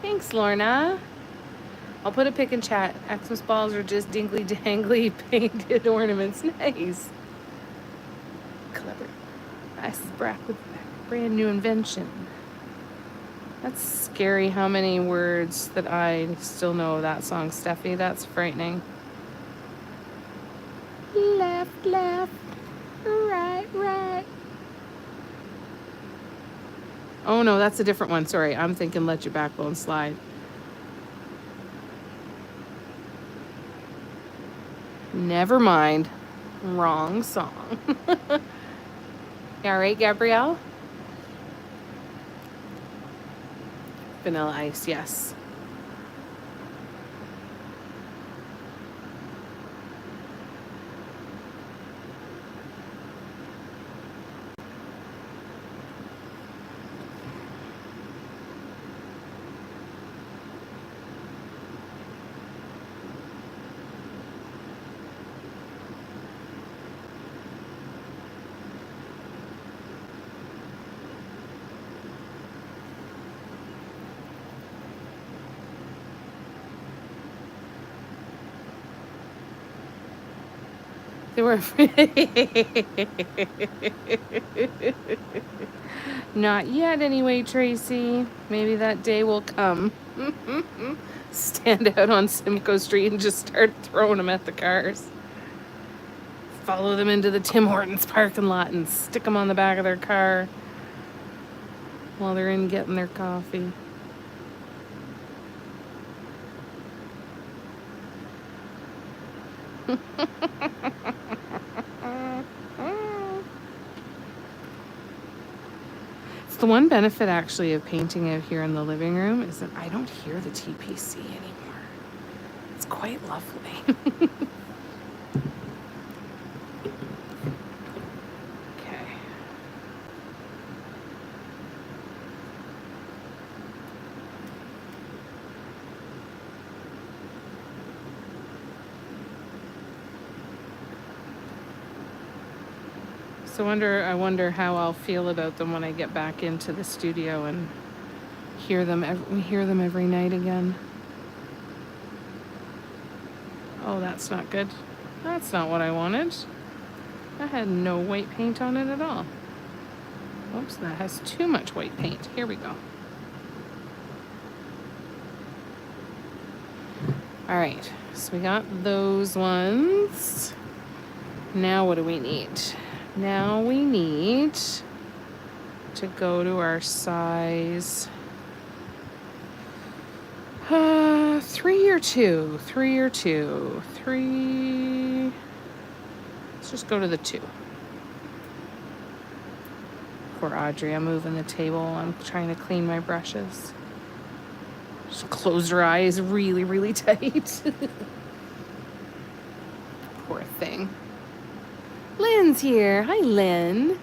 Thanks, Lorna. I'll put a pic in chat. Xmas balls are just dingly dangly painted ornaments. Nice. Clever. Nice with brand new invention. That's scary how many words that I still know of that song, Steffi. That's frightening. Left, left, right, right. Oh no, that's a different one. Sorry, I'm thinking Let Your Backbone Slide. Never mind. Wrong song. All right, Gabrielle? Vanilla Ice, yes. They were not yet anyway, Tracy. Maybe that day will come. Stand out on Simcoe Street and just start throwing them at the cars. Follow them into the Tim Hortons parking lot and stick them on the back of their car while they're in getting their coffee. the one benefit actually of painting out here in the living room is that I don't hear the TPC anymore. It's quite lovely. Okay. So I wonder how I'll feel about them when I get back into the studio and hear them every night again. Oh, that's not good. That's not what I wanted. I had no white paint on it at all. Oops, that has too much white paint. Here we go. All right, so we got those ones. Now what do we need? Now we need to go to our size 3 or 2. 3 or 2. 3. Let's just go to the 2. Poor Audrey, I'm moving the table. I'm trying to clean my brushes. Just close her eyes really, really tight. Poor thing. Lynn's here. Hi, Lynn.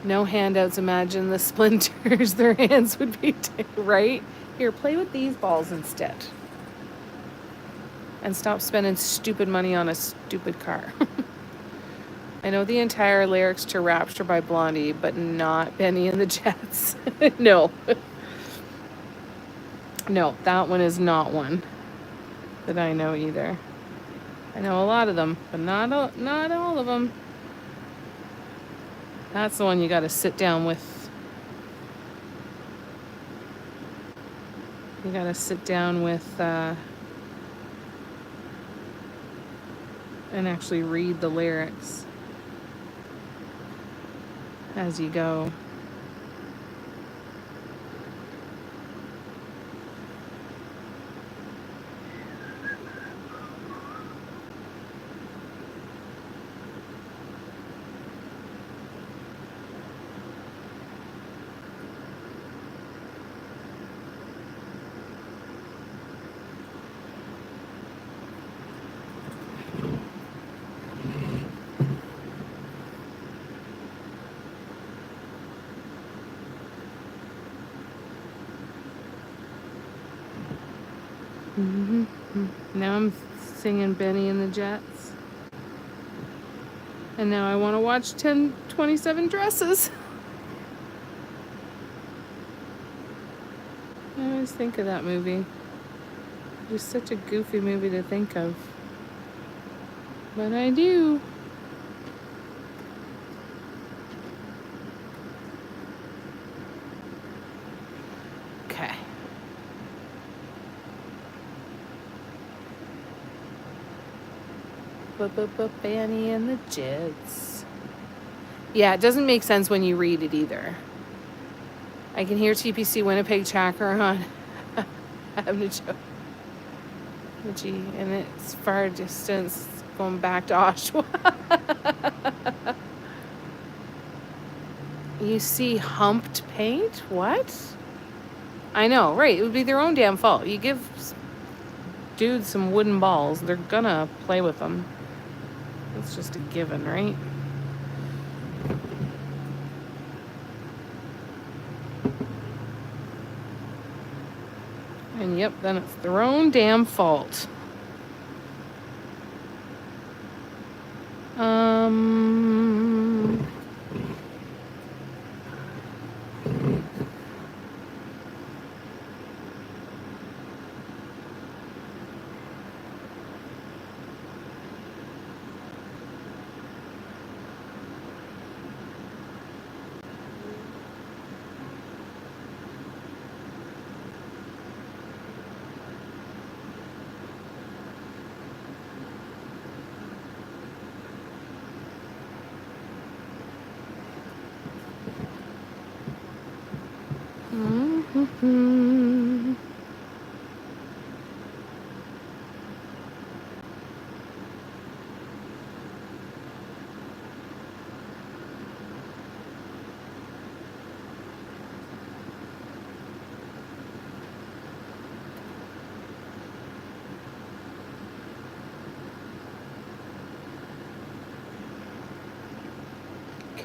No handouts. Imagine the splinters their hands would be, right? Here, play with these balls instead. And stop spending stupid money on a stupid car. I know the entire lyrics to Rapture by Blondie, but not Benny and the Jets. No. No, that one is not one that I know either. I know a lot of them, but not all of them. That's the one you got to sit down with. You got to sit down with and actually read the lyrics as you go. Now I'm singing Benny and the Jets. And now I want to watch 1027 Dresses. I always think of that movie. Just such a goofy movie to think of. But I do. Okay. Benny and the Jets. Yeah, it doesn't make sense when you read it either. I can hear TPC Winnipeg Tracker on having a joke. And it's far distance going back to Oshawa. You see humped paint? What? I know, right. It would be their own damn fault. You give dudes some wooden balls, they're gonna play with them. It's just a given, right? And yep, then it's their own damn fault.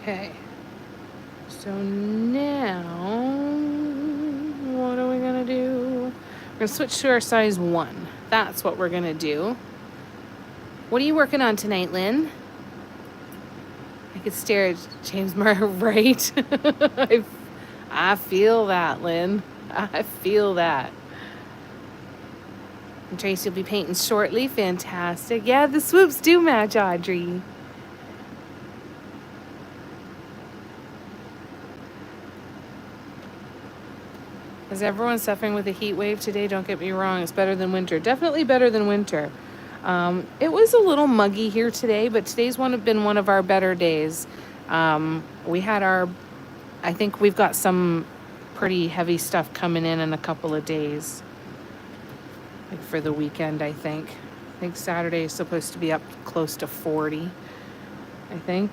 Okay. So now, what are we gonna do? We're gonna switch to our size 1. That's what we're gonna do. What are you working on tonight, Lynn? I could stare at James Murray, right? I feel that, Lynn. I feel that. And Tracy will be painting shortly. Fantastic. Yeah, the swoops do match, Audrey. Is everyone suffering with a heat wave today? Don't get me wrong. It's better than winter. Definitely better than winter. It was a little muggy here today, but today's been one of our better days. We had I think we've got some pretty heavy stuff coming in a couple of days. Like for the weekend, I think. I think Saturday is supposed to be up close to 40, I think.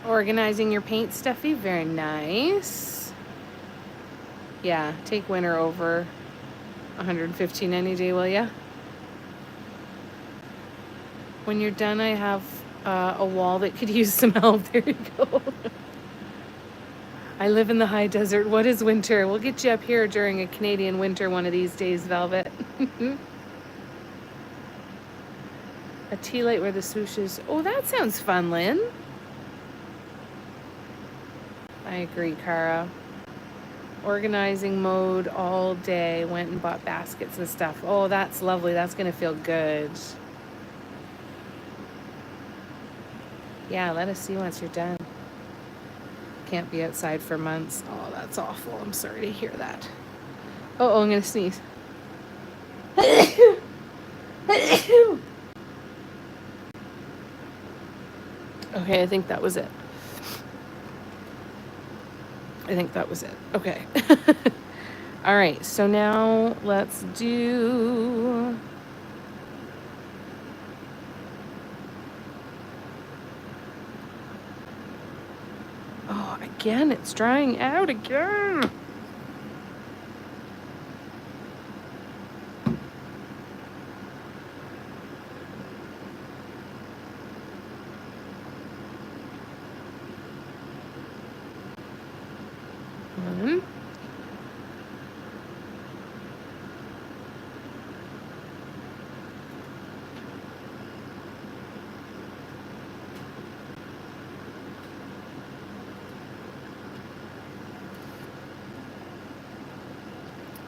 Organizing your paint, Steffi. Very nice. Yeah, take winter over 115 any day, will ya? When you're done, I have a wall that could use some help. There you go. I live in the high desert. What is winter? We'll get you up here during a Canadian winter one of these days, Velvet. A tea light where the swoosh is. Oh, that sounds fun, Lynn. I agree, Cara. Organizing mode all day. Went and bought baskets and stuff. Oh, that's lovely. That's going to feel good. Yeah, let us see once you're done. Can't be outside for months. Oh, that's awful. I'm sorry to hear that. Oh, I'm going to sneeze. Okay, I think that was it. Okay. All right, so now let's do... Oh, again, it's drying out again.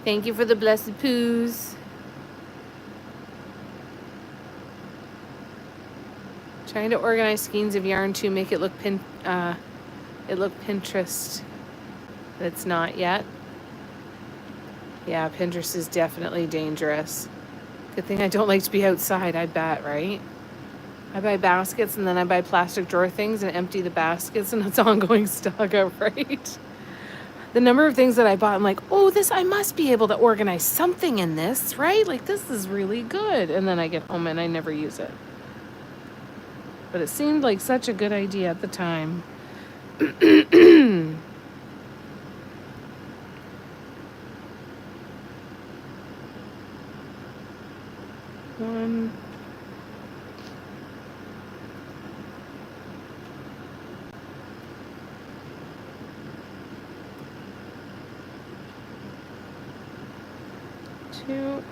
Thank you for the blessed poos. Trying to organize skeins of yarn to make it look Pinterest. But it's not yet. Yeah, Pinterest is definitely dangerous. Good thing I don't like to be outside, I bet, right? I buy baskets and then I buy plastic drawer things and empty the baskets and it's ongoing saga, right? The number of things that I bought, I'm like, oh, I must be able to organize something in this, right? Like, this is really good. And then I get home and I never use it. But it seemed like such a good idea at the time. One. Two.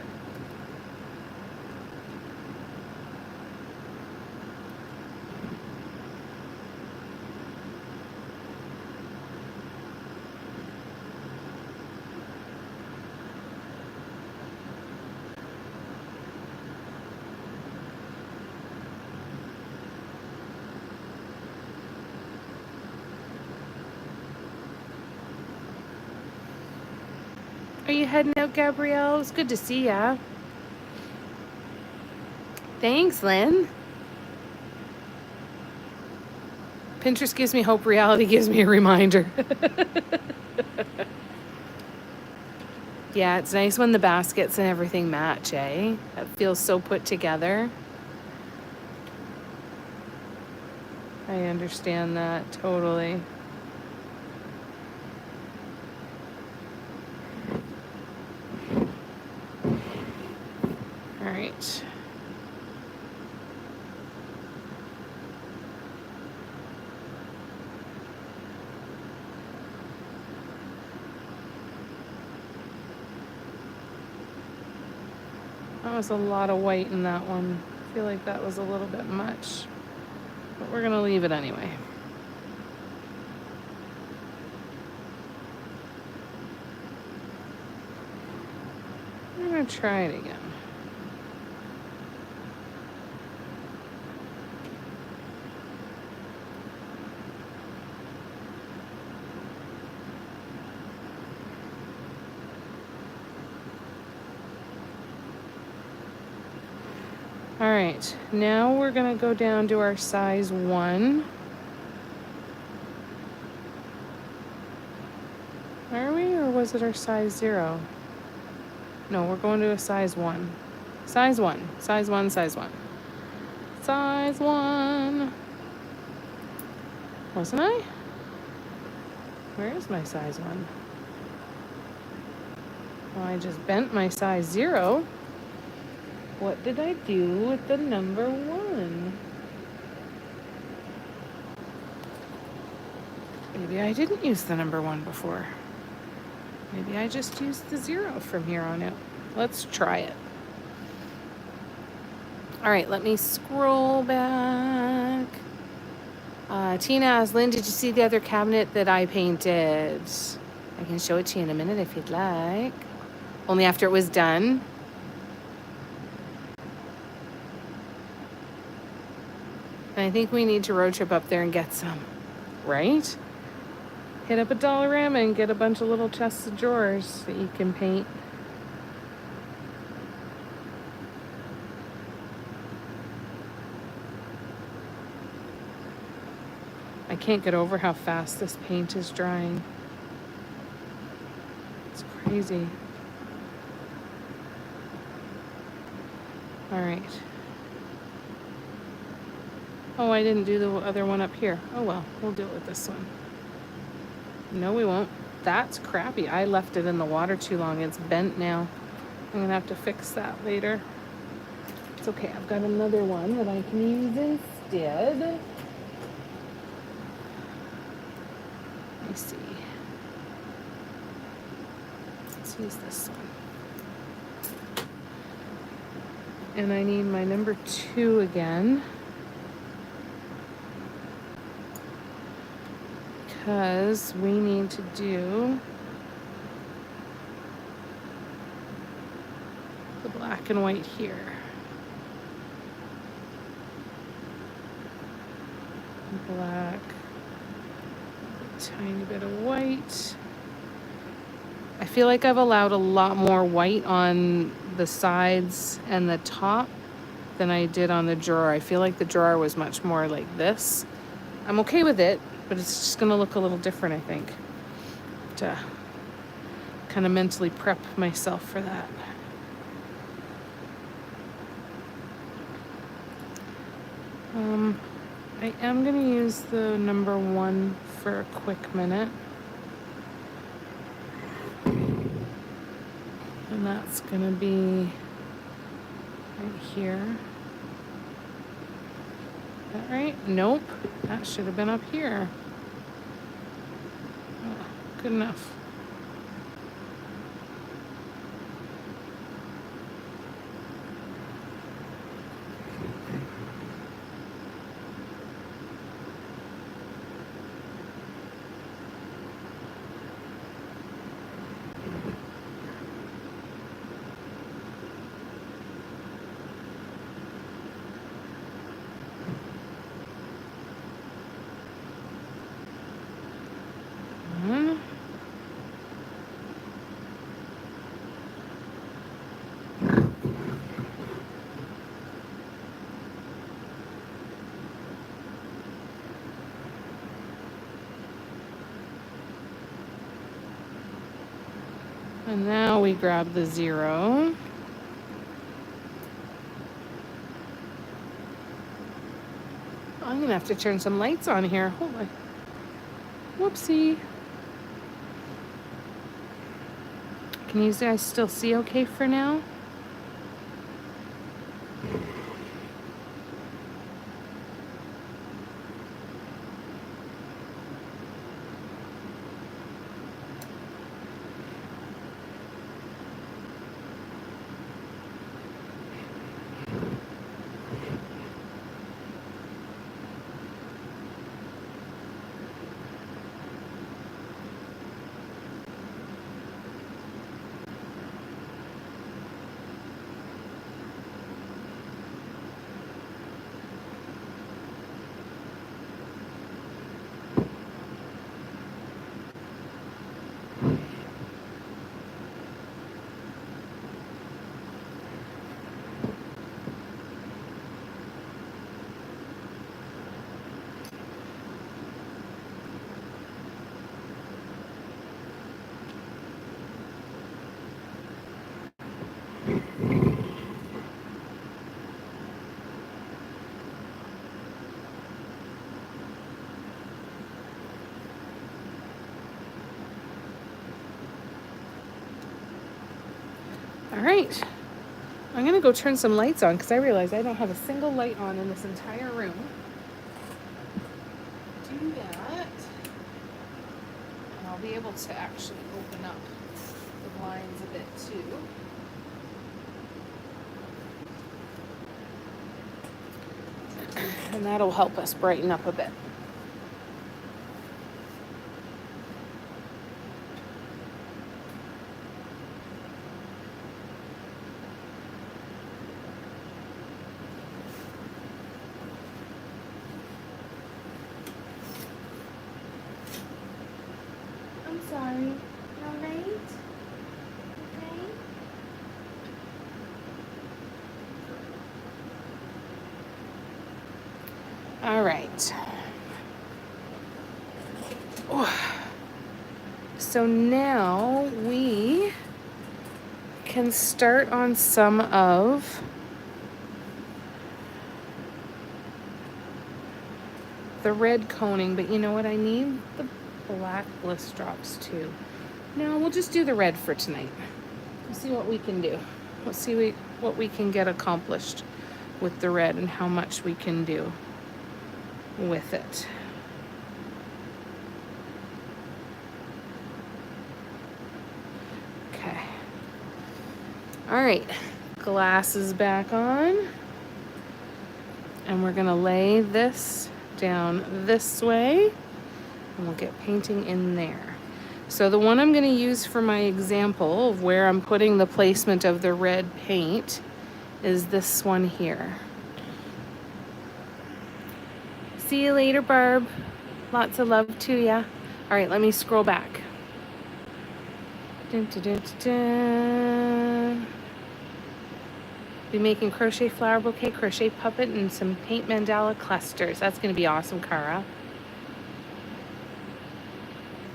Are you heading out, Gabrielle? It's good to see ya. Thanks, Lynn. Pinterest gives me hope. Reality gives me a reminder. Yeah, it's nice when the baskets and everything match, eh? That feels so put together. I understand that totally. All right. That was a lot of white in that one. I feel like that was a little bit much, but we're gonna leave it anyway. I'm gonna try it again. All right, now we're gonna go down to our size 1. Are we, or was it our size 0? No, we're going to a size 1. Size 1, size 1, size 1. Size 1. Wasn't I? Where is my size 1? Well, I just bent my size 0. What did I do with the number 1? Maybe I didn't use the number 1 before. Maybe I just used the 0 from here on out. Let's try it. All right, let me scroll back. Tina asks, Lynn, did you see the other cabinet that I painted? I can show it to you in a minute if you'd like. Only after it was done. And I think we need to road trip up there and get some, right? Hit up a Dollarama and get a bunch of little chests of drawers that you can paint. I can't get over how fast this paint is drying. It's crazy. All right. Oh, I didn't do the other one up here. Oh well, we'll do it with this one. No, we won't. That's crappy. I left it in the water too long. It's bent now. I'm gonna have to fix that later. It's okay. I've got another one that I can use instead. Let me see. Let's use this one. And I need my number 2 again. Because we need to do the black and white here. Black, a tiny bit of white. I feel like I've allowed a lot more white on the sides and the top than I did on the drawer. I feel like the drawer was much more like this. I'm okay with it, but it's just gonna look a little different, I think. To kind of mentally prep myself for that. I am gonna use the number 1 for a quick minute. And that's gonna be right here. Is that right? Nope. That should have been up here. Oh, good enough. And now we grab the 0. I'm gonna have to turn some lights on here. Hold on. Whoopsie. Can you guys still see okay for now? All right. I'm gonna go turn some lights on because I realize I don't have a single light on in this entire room. Do that. And I'll be able to actually open up the blinds a bit too. And that'll help us brighten up a bit. I'm sorry. All right? Okay? All right. So now we can start on some of the red coning, but you know what? I need the black bliss drops too. No, we'll just do the red for tonight. We'll see what we can do. We'll see what we can get accomplished with the red and how much we can do with it. Okay. All right, glasses back on. And we're gonna lay this down this way and we'll get painting in there. So the one I'm gonna use for my example of where I'm putting the placement of the red paint is this one here. See you later, Barb. Lots of love to ya. All right, let me scroll back. Dun, dun, dun, dun, dun. Be making crochet flower bouquet, crochet puppet, and some paint mandala clusters. That's gonna be awesome, Cara.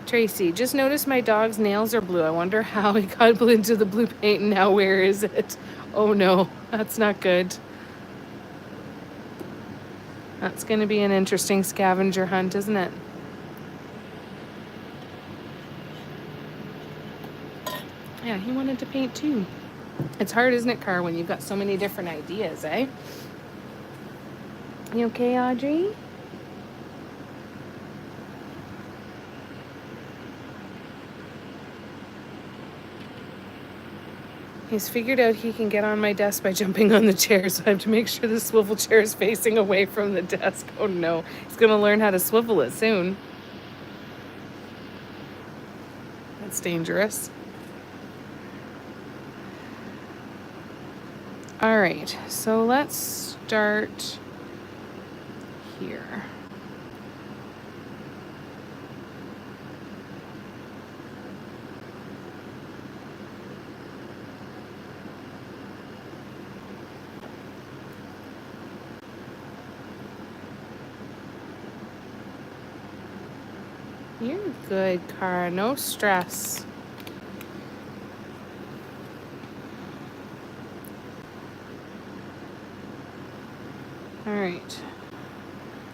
Tracy, just noticed my dog's nails are blue. I wonder how it got into the blue paint and now where is it? Oh no, that's not good. That's gonna be an interesting scavenger hunt, isn't it? Yeah, he wanted to paint too. It's hard, isn't it, Car, when you've got so many different ideas, eh? You okay, Audrey? He's figured out he can get on my desk by jumping on the chair, so I have to make sure the swivel chair is facing away from the desk. Oh no, he's gonna learn how to swivel it soon. That's dangerous. All right, so let's start here. You're good, Cara. No stress. All right.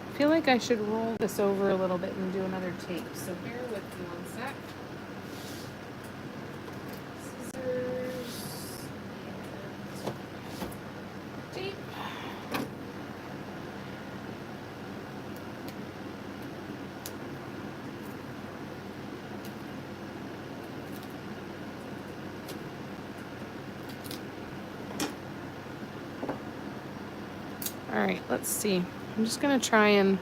I feel like I should roll this over a little bit and do another tape, so bear with me one sec. Scissors and tape. All right, let's see. I'm just gonna try and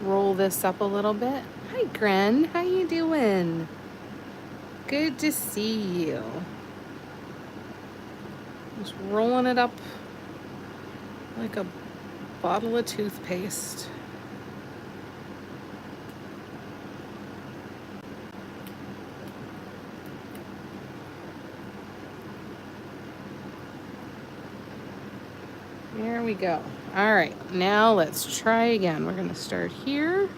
roll this up a little bit. Hi, Gren. How you doing? Good to see you. Just rolling it up like a bottle of toothpaste. There we go. All right, now let's try again. We're gonna start here.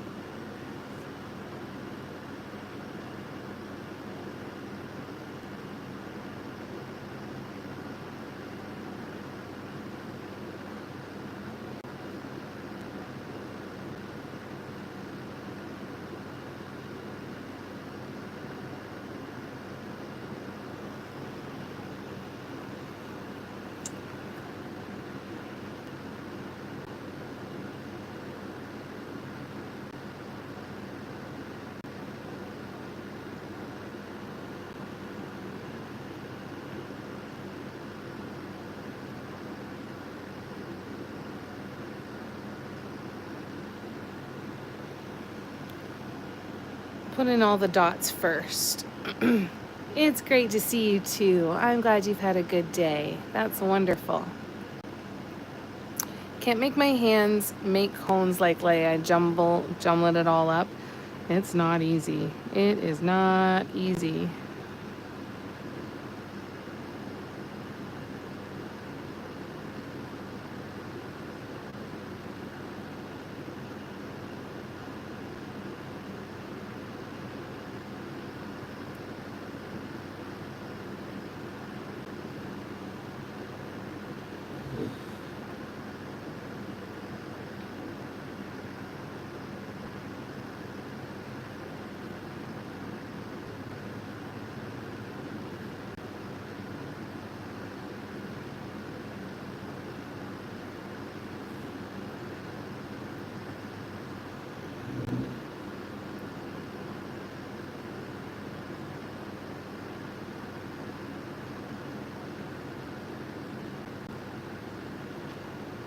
Put in all the dots first. It's great to see you too. I'm glad you've had a good day. That's wonderful. Can't make my hands make cones like Leia, jumbling it all up. It's not easy. It is not easy.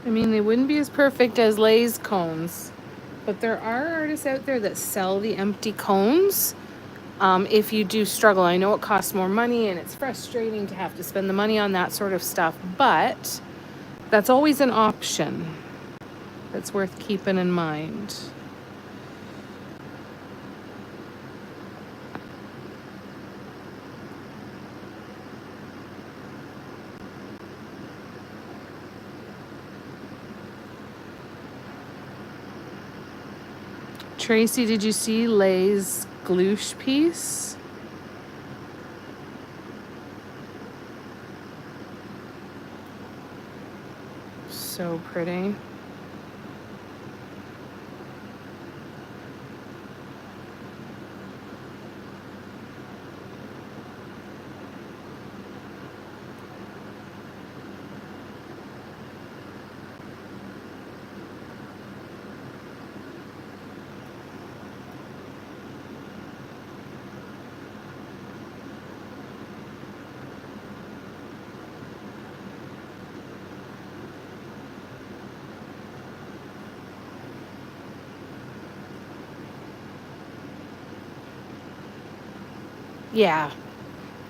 I mean, they wouldn't be as perfect as Lay's cones, but there are artists out there that sell the empty cones. If you do struggle, I know it costs more money and it's frustrating to have to spend the money on that sort of stuff, but that's always an option that's worth keeping in mind. Tracy, did you see Lay's glouche piece? So pretty. Yeah,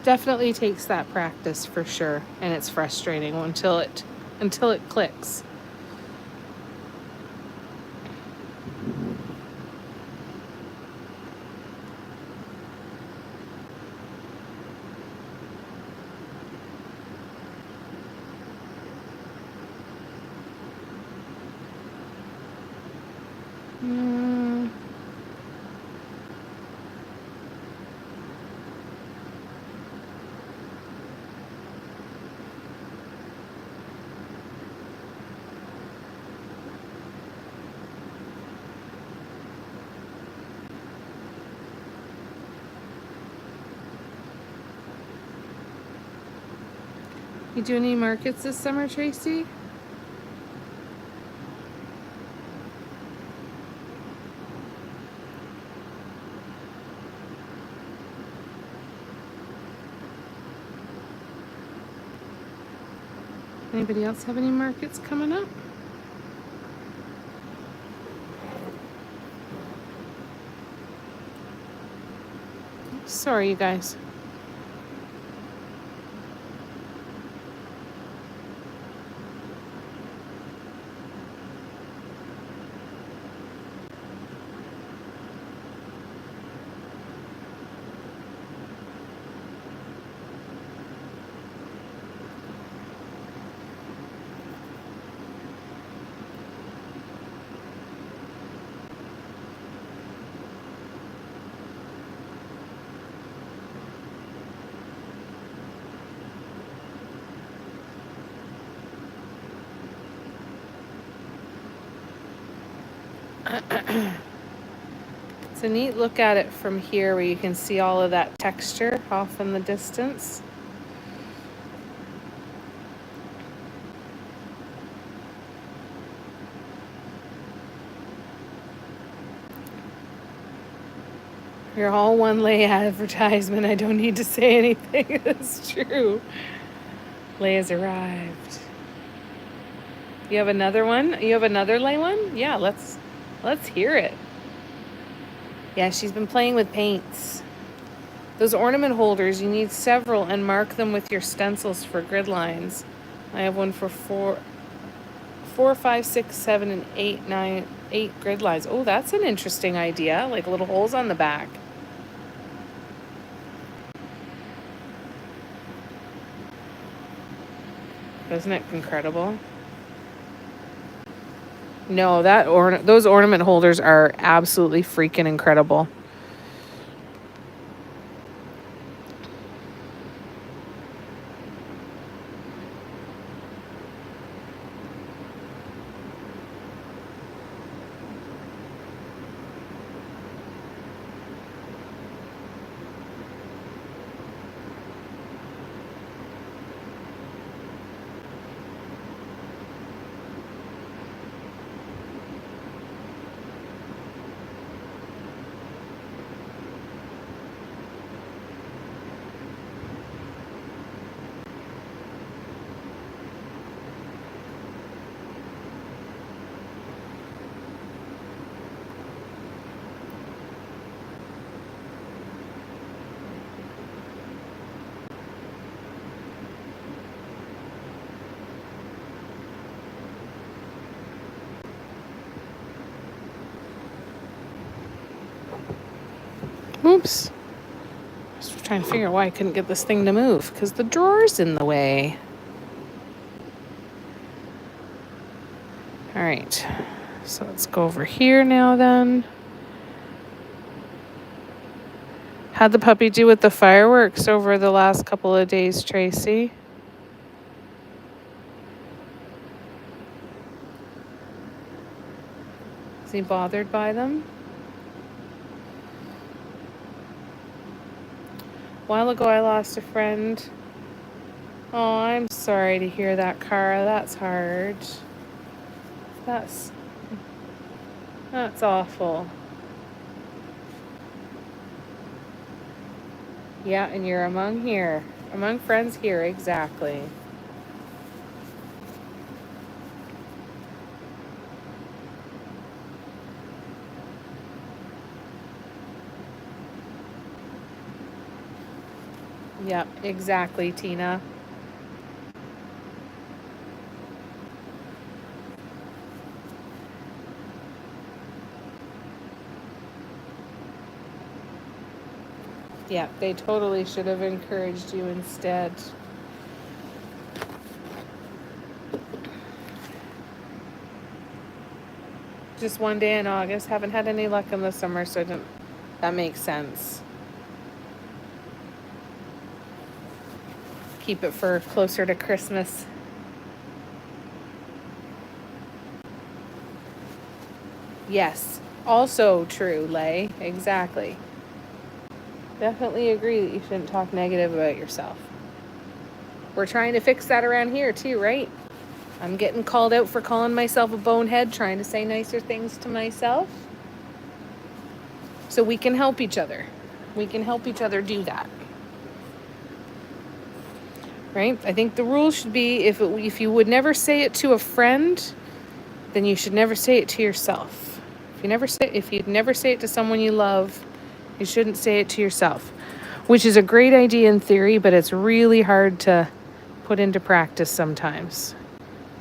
definitely takes that practice for sure, and it's frustrating until it clicks. You do any markets this summer, Tracy? Anybody else have any markets coming up? Sorry, you guys. It's a neat look at it from here where you can see all of that texture off in the distance. You're all one lay advertisement. I don't need to say anything. That's true. Lay has arrived. You have another one? You have another lay one? Yeah, let's hear it. Yeah, she's been playing with paints. Those ornament holders, you need several and mark them with your stencils for grid lines. I have one for 4, 5, 6, 7, and 8 grid lines. Oh, that's an interesting idea. Like little holes on the back. Isn't it incredible? No, those ornament holders are absolutely freaking incredible. Oops. I was trying to figure out why I couldn't get this thing to move, because the drawer's in the way. All right. So let's go over here now then. How'd the puppy do with the fireworks over the last couple of days, Tracy? Is he bothered by them? A while ago, I lost a friend. Oh, I'm sorry to hear that, Cara. That's hard. That's awful. Yeah, and you're among friends here, exactly. Yep, exactly, Tina. Yeah, they totally should have encouraged you instead. Just one day in August. Haven't had any luck in the summer, so that makes sense. Keep it for closer to Christmas. Yes, also true, Lay. Exactly. Definitely agree that you shouldn't talk negative about yourself. We're trying to fix that around here too, right? I'm getting called out for calling myself a bonehead, trying to say nicer things to myself. So we can help each other. We can help each other do that. Right? I think the rule should be if you would never say it to a friend, then you should never say it to yourself. If you'd never say it to someone you love, you shouldn't say it to yourself. Which is a great idea in theory, but it's really hard to put into practice sometimes.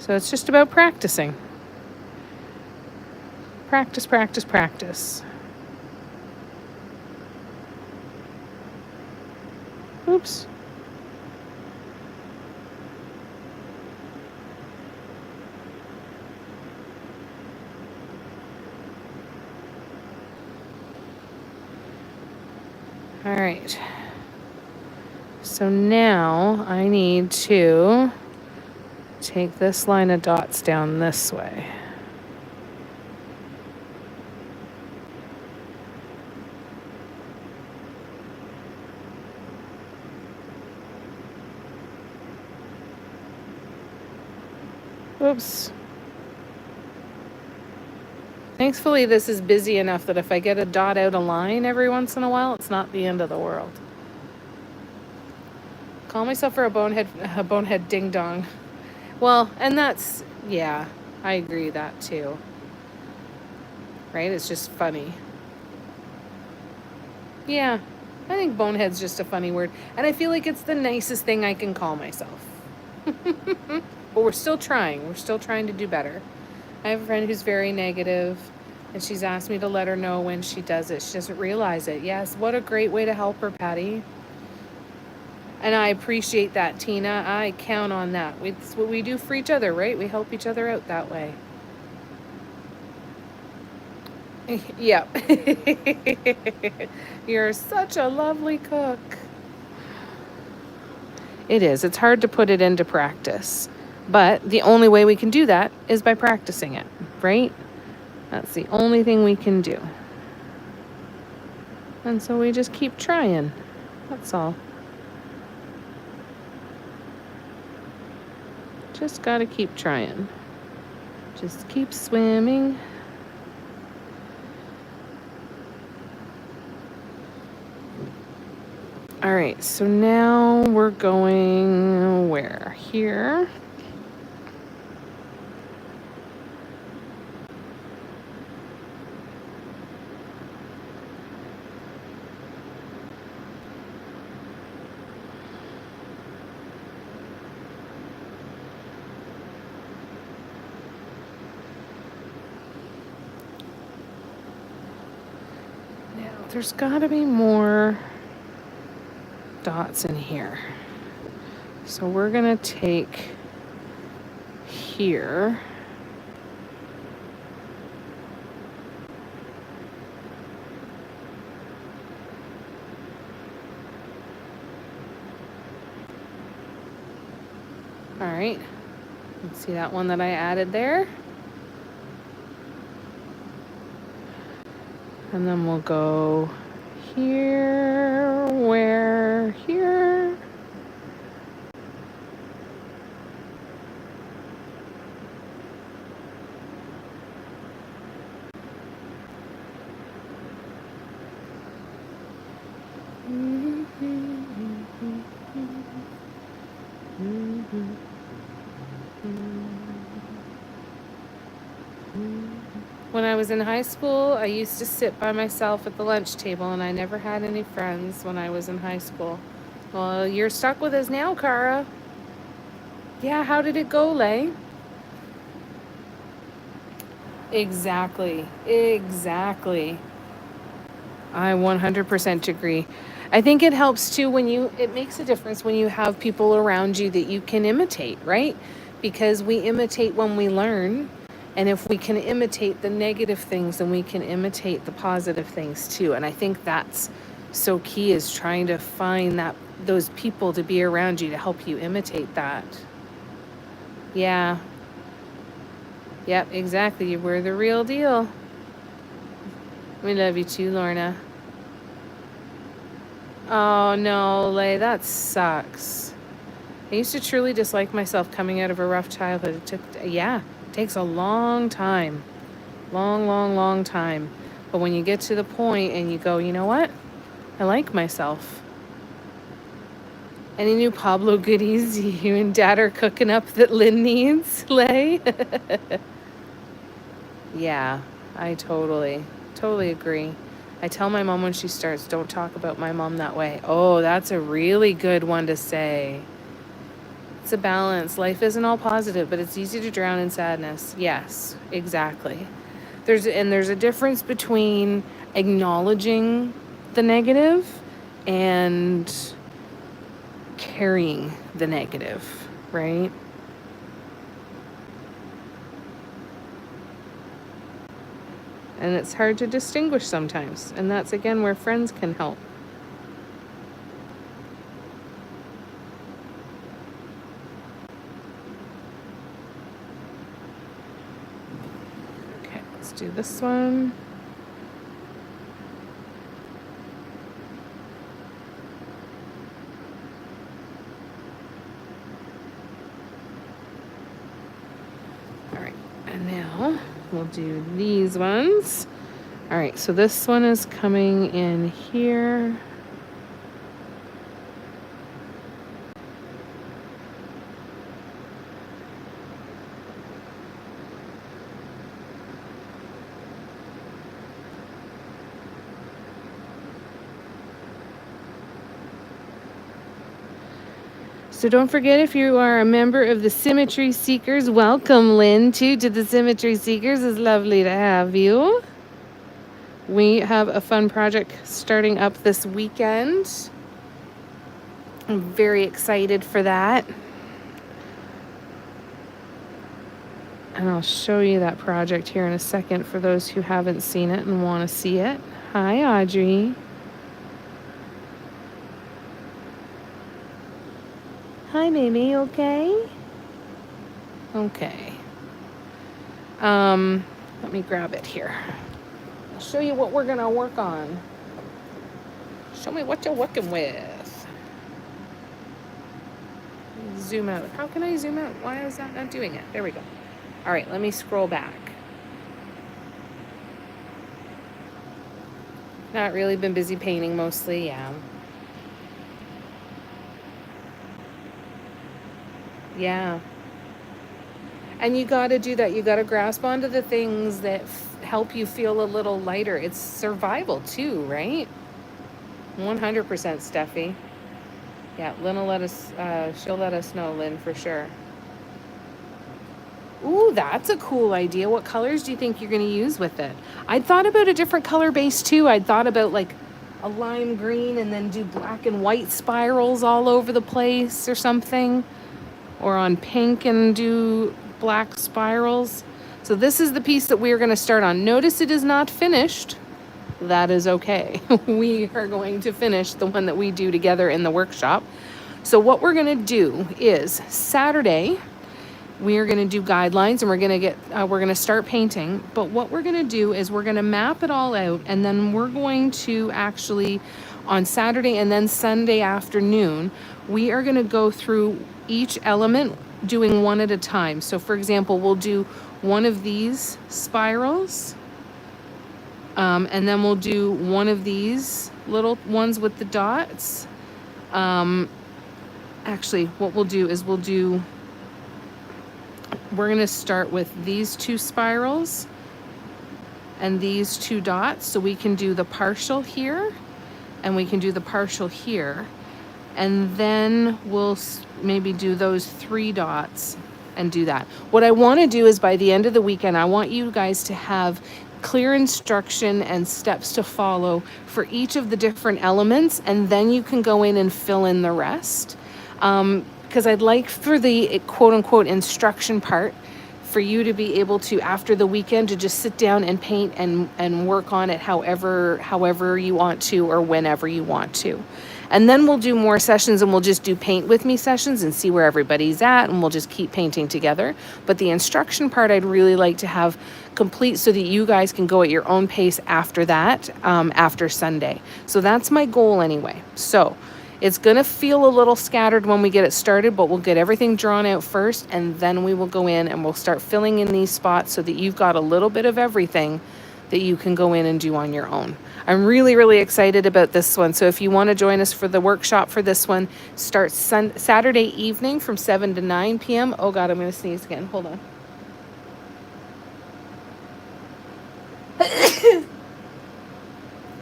So it's just about practicing. Practice, practice, practice. Oops. All right. So now I need to take this line of dots down this way. Oops. Thankfully, this is busy enough that if I get a dot out of line every once in a while, it's not the end of the world. Call myself for a bonehead ding dong. Well, and that's, yeah, I agree that too. Right? It's just funny. Yeah, I think bonehead's just a funny word. And I feel like it's the nicest thing I can call myself. But we're still trying. We're still trying to do better. I have a friend who's very negative, and she's asked me to let her know when she does it. She doesn't realize it. Yes, what a great way to help her, Patty. And I appreciate that, Tina. I count on that. It's what we do for each other, right? We help each other out that way. Yep. You're such a lovely cook. It is. It's hard to put it into practice. But the only way we can do that is by practicing it, right? That's the only thing we can do. And so we just keep trying. That's all. Just gotta keep trying. Just keep swimming. All right, so now we're going where? Here. Now, there's gotta be more dots in here. So we're gonna take here. All right, let's see that one that I added there. And then we'll go here, where, here. When I was in high school, I used to sit by myself at the lunch table, and I never had any friends when I was in high school. Well, you're stuck with us now, Cara. Yeah, how did it go, Lay? Exactly. Exactly. I 100% agree. I think it helps too it makes a difference when you have people around you that you can imitate, right? Because we imitate when we learn. And if we can imitate the negative things, then we can imitate the positive things too. And I think that's so key, is trying to find those people to be around you to help you imitate that. Yeah. Yep, exactly. We're the real deal. We love you too, Lorna. Oh no, Lay, that sucks. I used to truly dislike myself coming out of a rough childhood. It takes a long time. Long time. But when you get to the point and you go, you know what? I like myself. Any new Pablo goodies you and Dad are cooking up that Lynn needs, Lay? Yeah, I totally agree. I tell my mom when she starts, don't talk about my mom that way. Oh, that's a really good one to say. It's a balance. Life isn't all positive, but it's easy to drown in sadness. Yes, exactly. There's a difference between acknowledging the negative and carrying the negative, right? And it's hard to distinguish sometimes. And that's again where friends can help. Okay, let's do this one. And now we'll do these ones. All right, so this one is coming in here. So don't forget, if you are a member of the Symmetry Seekers, welcome, Lynn, too, to the Symmetry Seekers. It's lovely to have you. We have a fun project starting up this weekend. I'm very excited for that. And I'll show you that project here in a second for those who haven't seen it and want to see it. Hi, Audrey. Hi, baby. Okay? Okay. Let me grab it here. I'll show you what we're going to work on. Show me what you're working with. Zoom out. How can I zoom out? Why is that not doing it? There we go. All right, let me scroll back. Not really, been busy painting mostly, yeah. Yeah. And you got to do that. You got to grasp onto the things that help you feel a little lighter. It's survival too, right? 100%, Steffi. Yeah, Lynn will let us, she'll let us know, Lynn, for sure. Ooh, that's a cool idea. What colors do you think you're going to use with it? I'd thought about a different color base too. I'd thought about like a lime green and then do black and white spirals all over the place or something. Or on pink and do black spirals. So this is the piece that we are going to start on. Notice it is not finished. That is okay. We are going to finish the one that we do together in the workshop. So what we're going to do is Saturday, we are going to do guidelines and we're going to start painting. But what we're going to do is we're going to map it all out, and then we're going to actually on Saturday and then Sunday afternoon, we are going to go through each element doing one at a time. So for example, we'll do one of these spirals, and then we'll do one of these little ones with the dots. Actually, what we'll do is we're going to start with these two spirals and these two dots. So we can do the partial here and we can do the partial here. And then we'll maybe do those 3 dots and do that. What I want to do is by the end of the weekend, I want you guys to have clear instruction and steps to follow for each of the different elements, and then you can go in and fill in the rest. Because I'd like for the quote unquote instruction part for you to be able to, after the weekend, to just sit down and paint and work on it however you want to or whenever you want to. And then we'll do more sessions and we'll just do paint with me sessions and see where everybody's at, and we'll just keep painting together. But the instruction part I'd really like to have complete so that you guys can go at your own pace after that, after Sunday. So that's my goal anyway. So It's going to feel a little scattered when we get it started, but we'll get everything drawn out first, and then we will go in and we'll start filling in these spots so that you've got a little bit of everything that you can go in and do on your own. I'm really, really excited about this one. So if you want to join us for the workshop for this one, starts Saturday evening from 7 to 9 p.m. Oh God, I'm going to sneeze again. Hold on.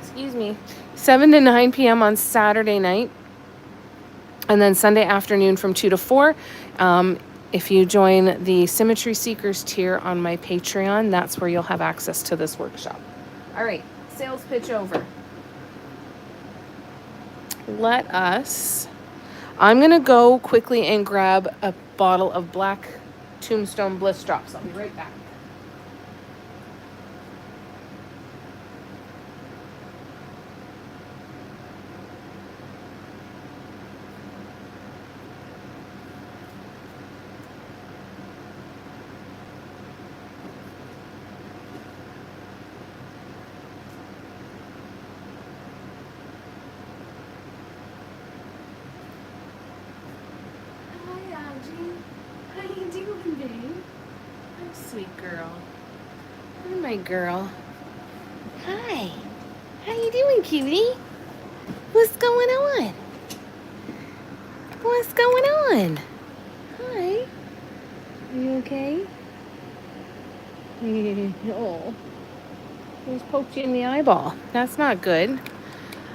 Excuse me. 7 to 9 p.m. on Saturday night. And then Sunday afternoon from 2 to 4. If you join the Symmetry Seekers tier on my Patreon, that's where you'll have access to this workshop. All right, sales pitch over. I'm going to go quickly and grab a bottle of black Tombstone Bliss Drops. I'll be right back. Sweet girl. Hi, my girl. Hi. How you doing, cutie? What's going on? What's going on? Hi. Are you okay? Oh. I just poked you in the eyeball. That's not good.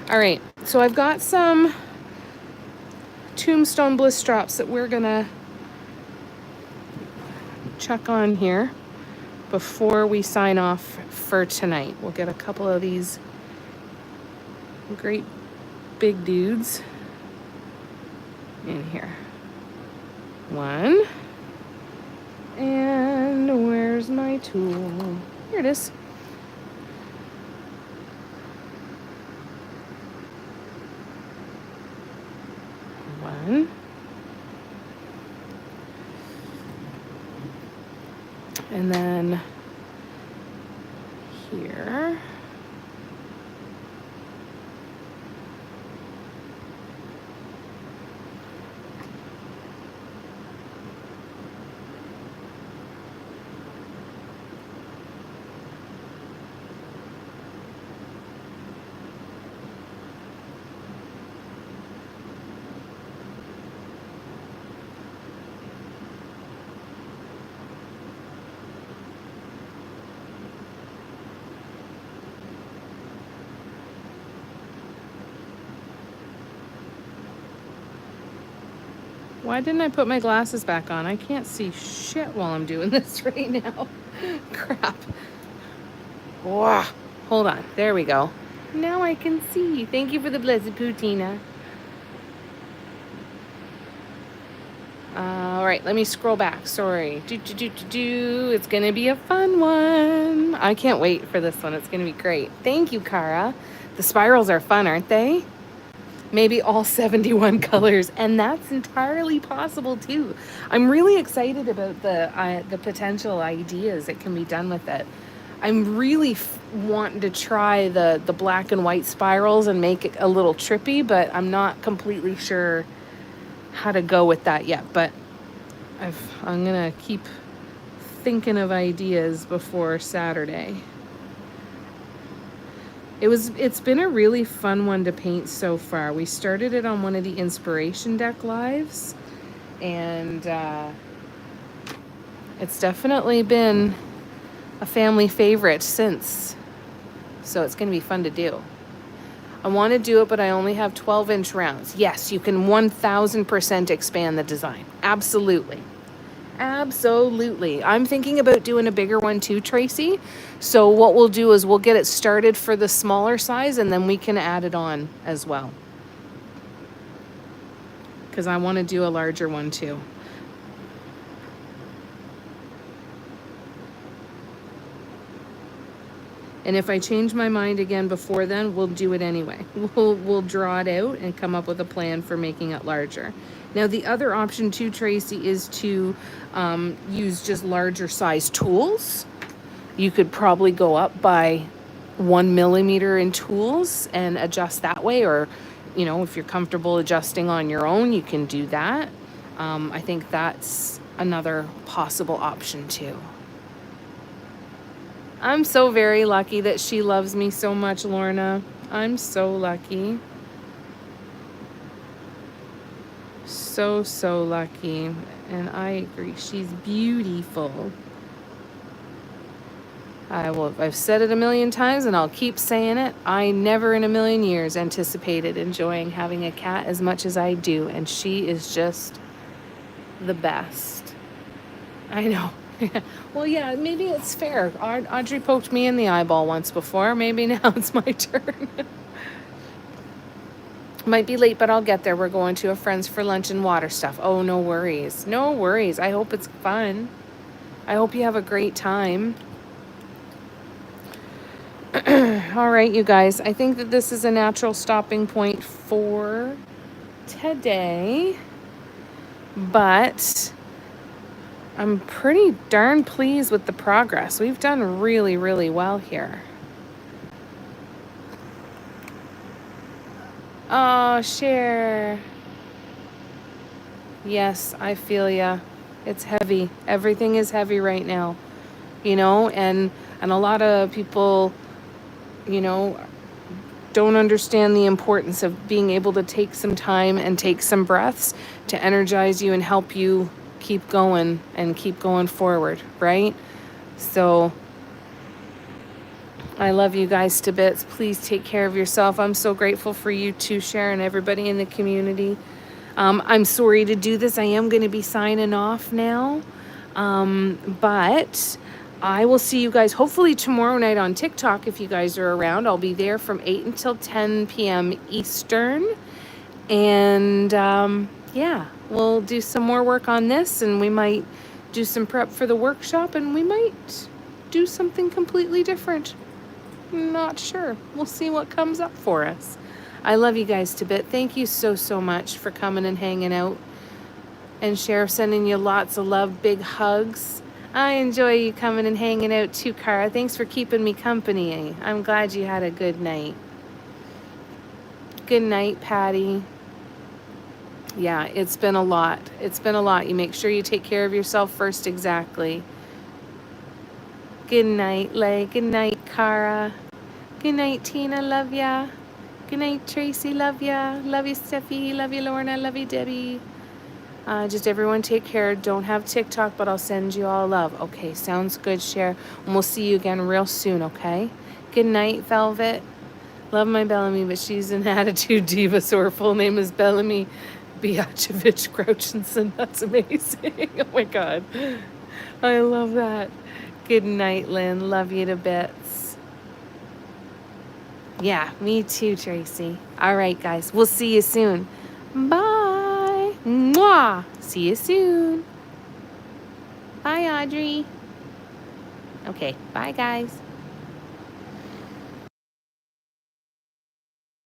All right. So I've got some Tombstone Bliss Drops that we're going to chuck on here before we sign off for tonight. We'll get a couple of these great big dudes in here. One. And where's my tool? Here it is. One. And then here. Why didn't I put my glasses back on? I can't see shit while I'm doing this right now. Crap. Wow. Hold on. There we go. Now I can see. Thank you for the blessed Putina. All right, let me scroll back. Sorry. It's going to be a fun one. I can't wait for this one. It's going to be great. Thank you, Cara. The spirals are fun, aren't they? Maybe all 71 colors, and that's entirely possible too. I'm really excited about the potential ideas that can be done with it. I'm really wanting to try the black and white spirals and make it a little trippy, but I'm not completely sure how to go with that yet. But I'm gonna keep thinking of ideas before Saturday. It's been a really fun one to paint so far. We started it on one of the Inspiration Deck lives, and it's definitely been a family favorite since. So it's going to be fun to do. I want to do it, but I only have 12-inch rounds. Yes, you can 1000% expand the design. Absolutely. Absolutely. I'm thinking about doing a bigger one too, Tracy. So what we'll do is we'll get it started for the smaller size, and then we can add it on as well. Because I want to do a larger one too. And if I change my mind again before then, we'll do it anyway. We'll draw it out and come up with a plan for making it larger. Now, the other option too, Tracy, is to use just larger size tools. You could probably go up by 1 millimeter in tools and adjust that way, or you know, if you're comfortable adjusting on your own, you can do that. I think that's another possible option too. I'm so very lucky that she loves me so much, Lorna. I'm so lucky. So, so lucky. And I agree. She's beautiful. I've said it a million times and I'll keep saying it. I never in a million years anticipated enjoying having a cat as much as I do. And she is just the best. I know. Well, yeah, maybe it's fair. Audrey poked me in the eyeball once before. Maybe now it's my turn. Might be late, but I'll get there. We're going to a friend's for lunch and water stuff. Oh, no worries. No worries. I hope it's fun. I hope you have a great time. All right, you guys. I think that this is a natural stopping point for today. But I'm pretty darn pleased with the progress. We've done really, really well here. Oh, share. Yes, I feel ya. It's heavy. Everything is heavy right now, you know, and a lot of people, you know, don't understand the importance of being able to take some time and take some breaths to energize you and help you keep going and keep going forward, right? So I love you guys to bits. Please take care of yourself. I'm so grateful for you too, Sharon, everybody in the community. I'm sorry to do this. I am going to be signing off now. But I will see you guys hopefully tomorrow night on TikTok if you guys are around. I'll be there from 8 until 10 p.m. Eastern. And yeah, we'll do some more work on this, and we might do some prep for the workshop, and we might do something completely different. Not sure. We'll see what comes up for us. I love you guys to bit. Thank you so, so much for coming and hanging out. And Sheriff sending you lots of love, big hugs. I enjoy you coming and hanging out too, Cara. Thanks for keeping me company. I'm glad you had a good night. Good night, Patty. Yeah, it's been a lot. It's been a lot. You make sure you take care of yourself first, exactly. Good night, Lay. Good night, Cara. Good night, Tina. Love ya. Good night, Tracy. Love ya. Love you, Steffi. Love you, Lorna. Love you, Debbie. Just everyone take care. Don't have TikTok, but I'll send you all love. Okay, sounds good, Cher. And we'll see you again real soon, okay? Good night, Velvet. Love my Bellamy, but she's an attitude diva, so her full name is Bellamy Biacevich Grouchinson. That's amazing. Oh my God. I love that. Good night, Lynn. Love you to bits. Yeah, me too, Tracy. All right, guys. We'll see you soon. Bye. Mwah. See you soon. Bye, Audrey. Okay, bye, guys.